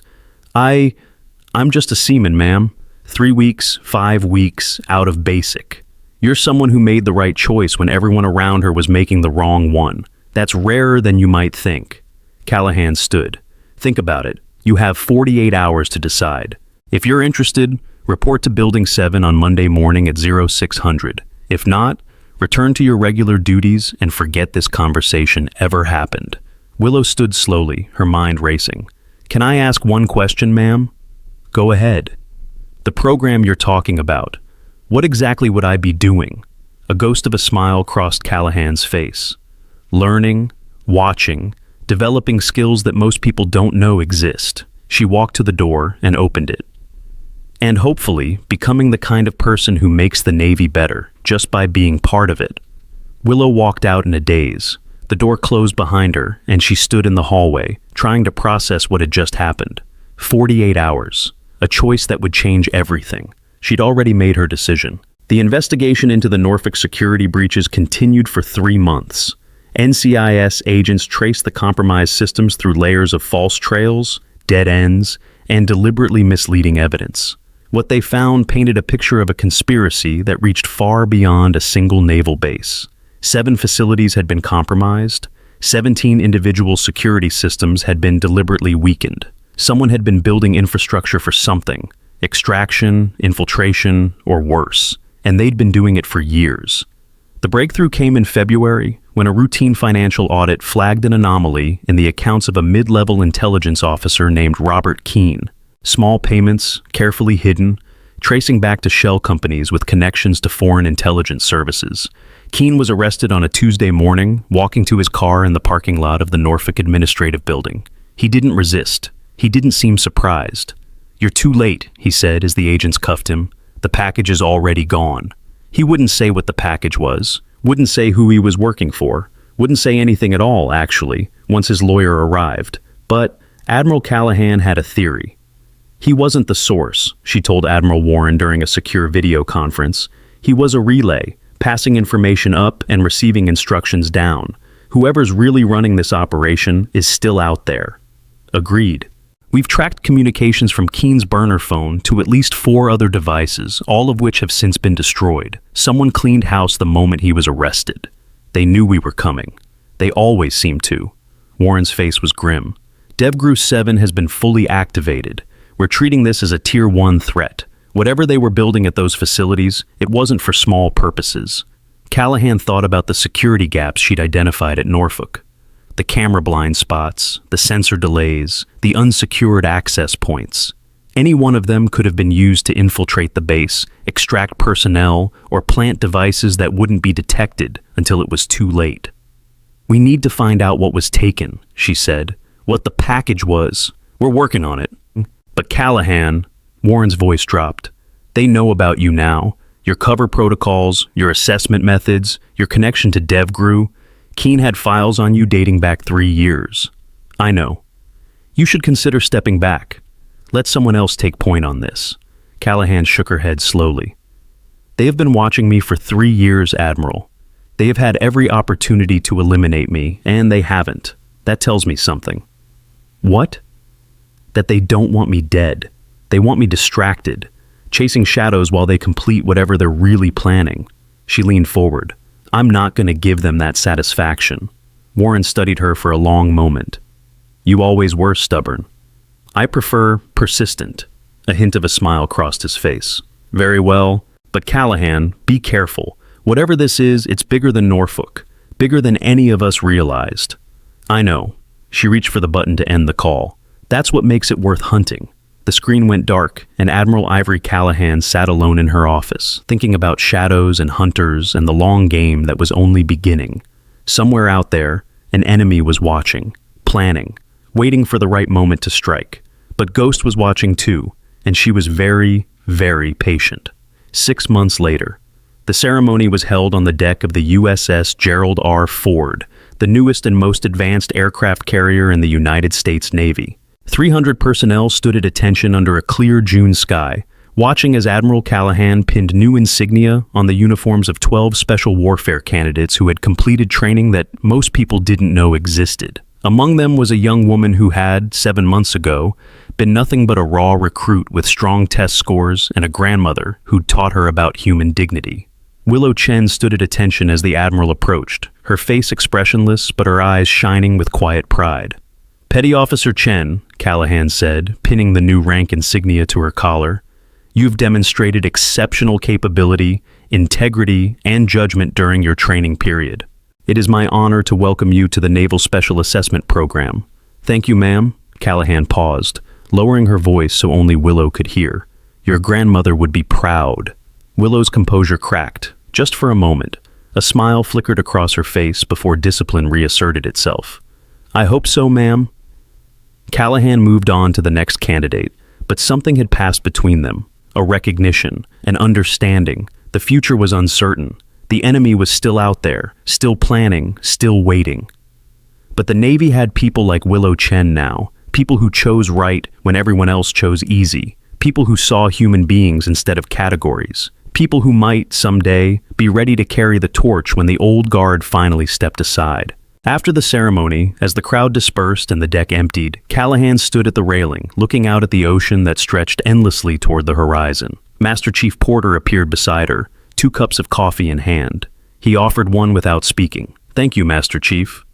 I'm just a seaman, ma'am. 3 weeks, 5 weeks, out of basic. You're someone who made the right choice when everyone around her was making the wrong one. That's rarer than you might think. Callahan stood. Think about it. You have 48 hours to decide. If you're interested, report to Building 7 on Monday morning at 0600. If not, return to your regular duties and forget this conversation ever happened. Willow stood slowly, her mind racing. "Can I ask one question, ma'am?" "Go ahead." "The program you're talking about, what exactly would I be doing?" A ghost of a smile crossed Callahan's face. "Learning, watching, developing skills that most people don't know exist." She walked to the door and opened it. "And hopefully, becoming the kind of person who makes the Navy better, just by being part of it." Willow walked out in a daze. The door closed behind her, and she stood in the hallway, trying to process what had just happened. 48 hours. A choice that would change everything. She'd already made her decision. The investigation into the Norfolk security breaches continued for 3 months. NCIS agents traced the compromised systems through layers of false trails, dead ends, and deliberately misleading evidence. What they found painted a picture of a conspiracy that reached far beyond a single naval base. 7 facilities had been compromised. 17 individual security systems had been deliberately weakened. Someone had been building infrastructure for something, extraction, infiltration, or worse, and they'd been doing it for years. The breakthrough came in February, when a routine financial audit flagged an anomaly in the accounts of a mid-level intelligence officer named Robert Keene. Small payments, carefully hidden, tracing back to shell companies with connections to foreign intelligence services. Keene was arrested on a Tuesday morning, walking to his car in the parking lot of the Norfolk Administrative Building. He didn't resist. He didn't seem surprised. "You're too late," he said as the agents cuffed him. "The package is already gone." He wouldn't say what the package was, wouldn't say who he was working for, wouldn't say anything at all, actually, once his lawyer arrived. But Admiral Callahan had a theory. He wasn't the source, she told Admiral Warren during a secure video conference. He was a relay, passing information up and receiving instructions down. Whoever's really running this operation is still out there. Agreed. We've tracked communications from Keene's burner phone to at least 4 other devices, all of which have since been destroyed. Someone cleaned house the moment he was arrested. They knew we were coming. They always seemed to. Warren's face was grim. DevGru 7 has been fully activated. We're treating this as a Tier 1 threat. Whatever they were building at those facilities, it wasn't for small purposes. Callahan thought about the security gaps she'd identified at Norfolk. The camera blind spots, the sensor delays, the unsecured access points. Any one of them could have been used to infiltrate the base, extract personnel, or plant devices that wouldn't be detected until it was too late. "We need to find out what was taken," she said. "What the package was. We're working on it." "But Callahan," Warren's voice dropped, "they know about you now. Your cover protocols, your assessment methods, your connection to DevGru. Keene had files on you dating back 3 years. I know. You should consider stepping back. Let someone else take point on this." Callahan shook her head slowly. "They have been watching me for 3 years, Admiral. They have had every opportunity to eliminate me, and they haven't. That tells me something." "What?" "That they don't want me dead. They want me distracted, chasing shadows while they complete whatever they're really planning." She leaned forward. "I'm not going to give them that satisfaction." Warren studied her for a long moment. "You always were stubborn." "I prefer persistent." A hint of a smile crossed his face. "Very well, but Callahan, be careful. Whatever this is, it's bigger than Norfolk, bigger than any of us realized." "I know." She reached for the button to end the call. "That's what makes it worth hunting." The screen went dark, and Admiral Ivory Callahan sat alone in her office, thinking about shadows and hunters and the long game that was only beginning. Somewhere out there, an enemy was watching, planning, waiting for the right moment to strike. But Ghost was watching too, and she was very, very patient. 6 months later, the ceremony was held on the deck of the USS Gerald R. Ford, the newest and most advanced aircraft carrier in the United States Navy. 300 personnel stood at attention under a clear June sky, watching as Admiral Callahan pinned new insignia on the uniforms of 12 special warfare candidates who had completed training that most people didn't know existed. Among them was a young woman who had, 7 months ago, been nothing but a raw recruit with strong test scores and a grandmother who'd taught her about human dignity. Willow Chen stood at attention as the Admiral approached, her face expressionless but her eyes shining with quiet pride. "Petty Officer Chen," Callahan said, pinning the new rank insignia to her collar, "you've demonstrated exceptional capability, integrity, and judgment during your training period. It is my honor to welcome you to the Naval Special Assessment Program. Thank you, ma'am. Callahan paused, lowering her voice so only Willow could hear. Your grandmother would be proud. Willow's composure cracked, just for a moment. A smile flickered across her face before discipline reasserted itself. I hope so, ma'am. Callahan moved on to the next candidate, but something had passed between them. A recognition, an understanding. The future was uncertain. The enemy was still out there, still planning, still waiting. But the Navy had people like Willow Chen now, people who chose right when everyone else chose easy, people who saw human beings instead of categories, people who might, someday, be ready to carry the torch when the old guard finally stepped aside. After the ceremony, as the crowd dispersed and the deck emptied, Callahan stood at the railing, looking out at the ocean that stretched endlessly toward the horizon. Master Chief Porter appeared beside her, 2 cups of coffee in hand. He offered one without speaking. Thank you, Master Chief.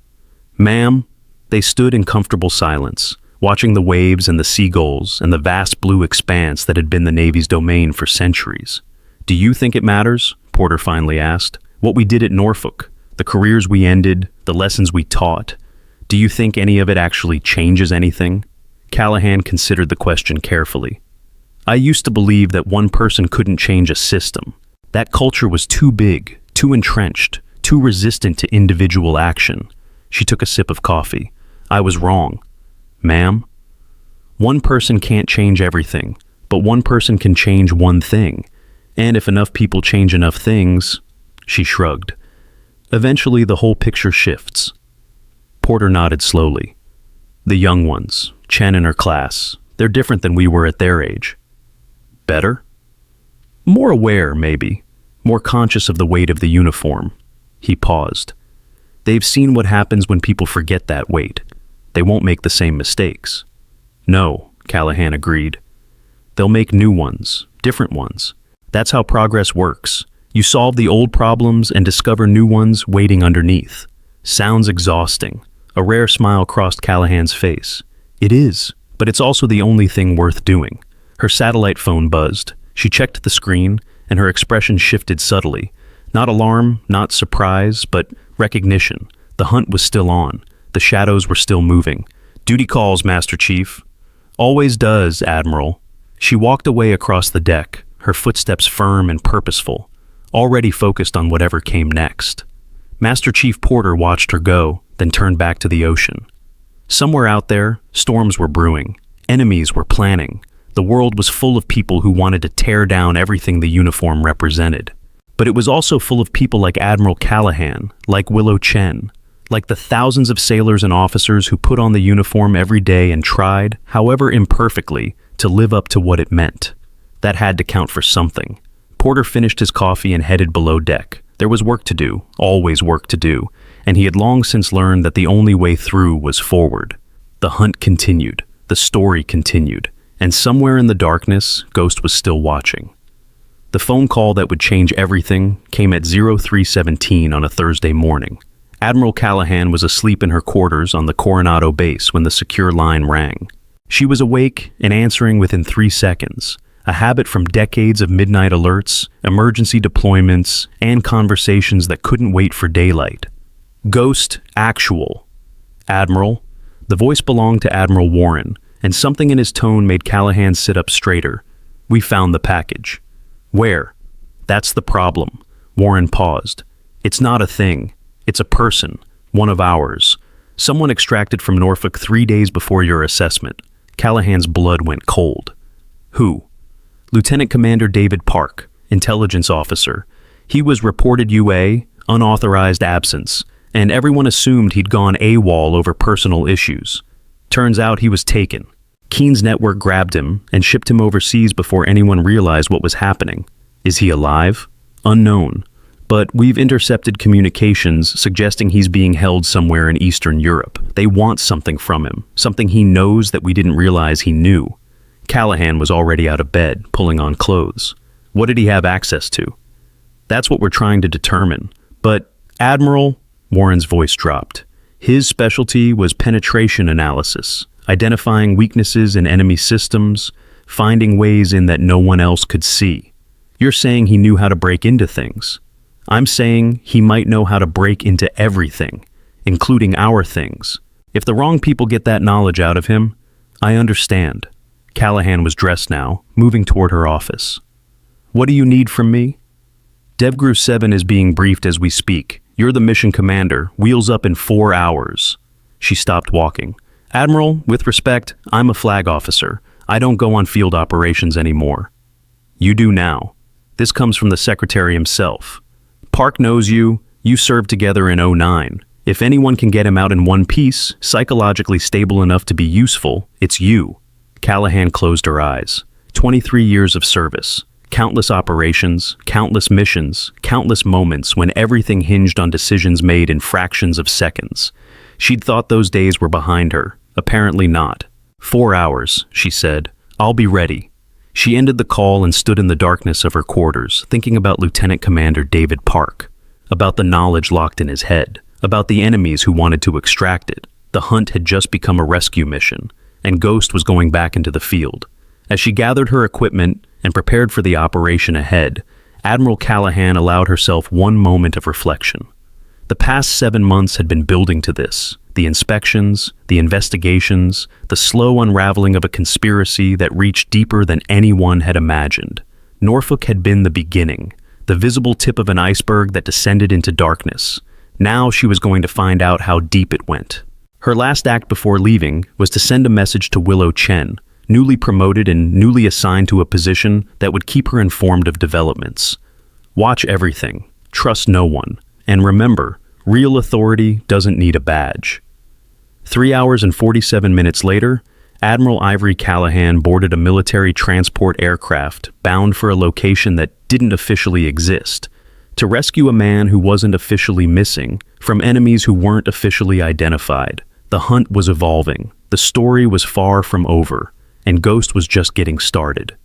Ma'am. They stood in comfortable silence, watching the waves and the seagulls and the vast blue expanse that had been the Navy's domain for centuries. Do you think it matters? Porter finally asked. What we did at Norfolk, the careers we ended, the lessons we taught. Do you think any of it actually changes anything? Callahan considered the question carefully. I used to believe that one person couldn't change a system. That culture was too big, too entrenched, too resistant to individual action. She took a sip of coffee. I was wrong. Ma'am? One person can't change everything, but one person can change one thing. And if enough people change enough things, she shrugged. Eventually, the whole picture shifts. Porter nodded slowly. The young ones, Chen and her class, they're different than we were at their age. Better? More aware, maybe. More conscious of the weight of the uniform. He paused. They've seen what happens when people forget that weight. They won't make the same mistakes. No, Callahan agreed. They'll make new ones, different ones. That's how progress works. You solve the old problems and discover new ones waiting underneath. Sounds exhausting. A rare smile crossed Callahan's face. It is, but it's also the only thing worth doing. Her satellite phone buzzed. She checked the screen, and her expression shifted subtly. Not alarm, not surprise, but recognition. The hunt was still on. The shadows were still moving. Duty calls, Master Chief. Always does, Admiral. She walked away across the deck, her footsteps firm and purposeful, already focused on whatever came next. Master Chief Porter watched her go, then turned back to the ocean. Somewhere out there, storms were brewing. Enemies were planning. The world was full of people who wanted to tear down everything the uniform represented. But it was also full of people like Admiral Callahan, like Willow Chen, like the thousands of sailors and officers who put on the uniform every day and tried, however imperfectly, to live up to what it meant. That had to count for something. Porter finished his coffee and headed below deck. There was work to do, always work to do, and he had long since learned that the only way through was forward. The hunt continued, the story continued, and somewhere in the darkness, Ghost was still watching. The phone call that would change everything came at 0317 on a Thursday morning. Admiral Callahan was asleep in her quarters on the Coronado base when the secure line rang. She was awake and answering within 3 seconds, a habit from decades of midnight alerts, emergency deployments, and conversations that couldn't wait for daylight. Ghost, actual. Admiral. The voice belonged to Admiral Warren, and something in his tone made Callahan sit up straighter. We found the package. Where? That's the problem. Warren paused. It's not a thing. It's a person. One of ours. Someone extracted from Norfolk 3 days before your assessment. Callahan's blood went cold. Who? Lieutenant Commander David Park, intelligence officer. He was reported UA, unauthorized absence, and everyone assumed he'd gone AWOL over personal issues. Turns out he was taken. Keen's network grabbed him and shipped him overseas before anyone realized what was happening. Is he alive? Unknown. But we've intercepted communications suggesting he's being held somewhere in Eastern Europe. They want something from him, something he knows that we didn't realize he knew. Callahan was already out of bed, pulling on clothes. What did he have access to? That's what we're trying to determine. But, Admiral, Warren's voice dropped. His specialty was penetration analysis, identifying weaknesses in enemy systems, finding ways in that no one else could see. You're saying he knew how to break into things. I'm saying he might know how to break into everything, including our things. If the wrong people get that knowledge out of him, I understand. Callahan was dressed now, moving toward her office. What do you need from me? DevGru 7 is being briefed as we speak. You're the mission commander. Wheels up in 4 hours. She stopped walking. Admiral, with respect, I'm a flag officer. I don't go on field operations anymore. You do now. This comes from the secretary himself. Park knows you. You served together in '09. If anyone can get him out in one piece, psychologically stable enough to be useful, it's you. Callahan closed her eyes. 23 years of service. Countless operations, countless missions, countless moments when everything hinged on decisions made in fractions of seconds. She'd thought those days were behind her. Apparently not. 4 hours, she said. I'll be ready. She ended the call and stood in the darkness of her quarters, thinking about Lieutenant Commander David Park, about the knowledge locked in his head, about the enemies who wanted to extract it. The hunt had just become a rescue mission, and Ghost was going back into the field. As she gathered her equipment and prepared for the operation ahead, Admiral Callahan allowed herself one moment of reflection. The past 7 months had been building to this. The inspections, the investigations, the slow unraveling of a conspiracy that reached deeper than anyone had imagined. Norfolk had been the beginning, the visible tip of an iceberg that descended into darkness. Now she was going to find out how deep it went. Her last act before leaving was to send a message to Willow Chen, newly promoted and newly assigned to a position that would keep her informed of developments. Watch everything, trust no one, and remember, real authority doesn't need a badge. 3 hours and 47 minutes later, Admiral Ivory Callahan boarded a military transport aircraft bound for a location that didn't officially exist, to rescue a man who wasn't officially missing from enemies who weren't officially identified. The hunt was evolving, the story was far from over, and Ghost was just getting started.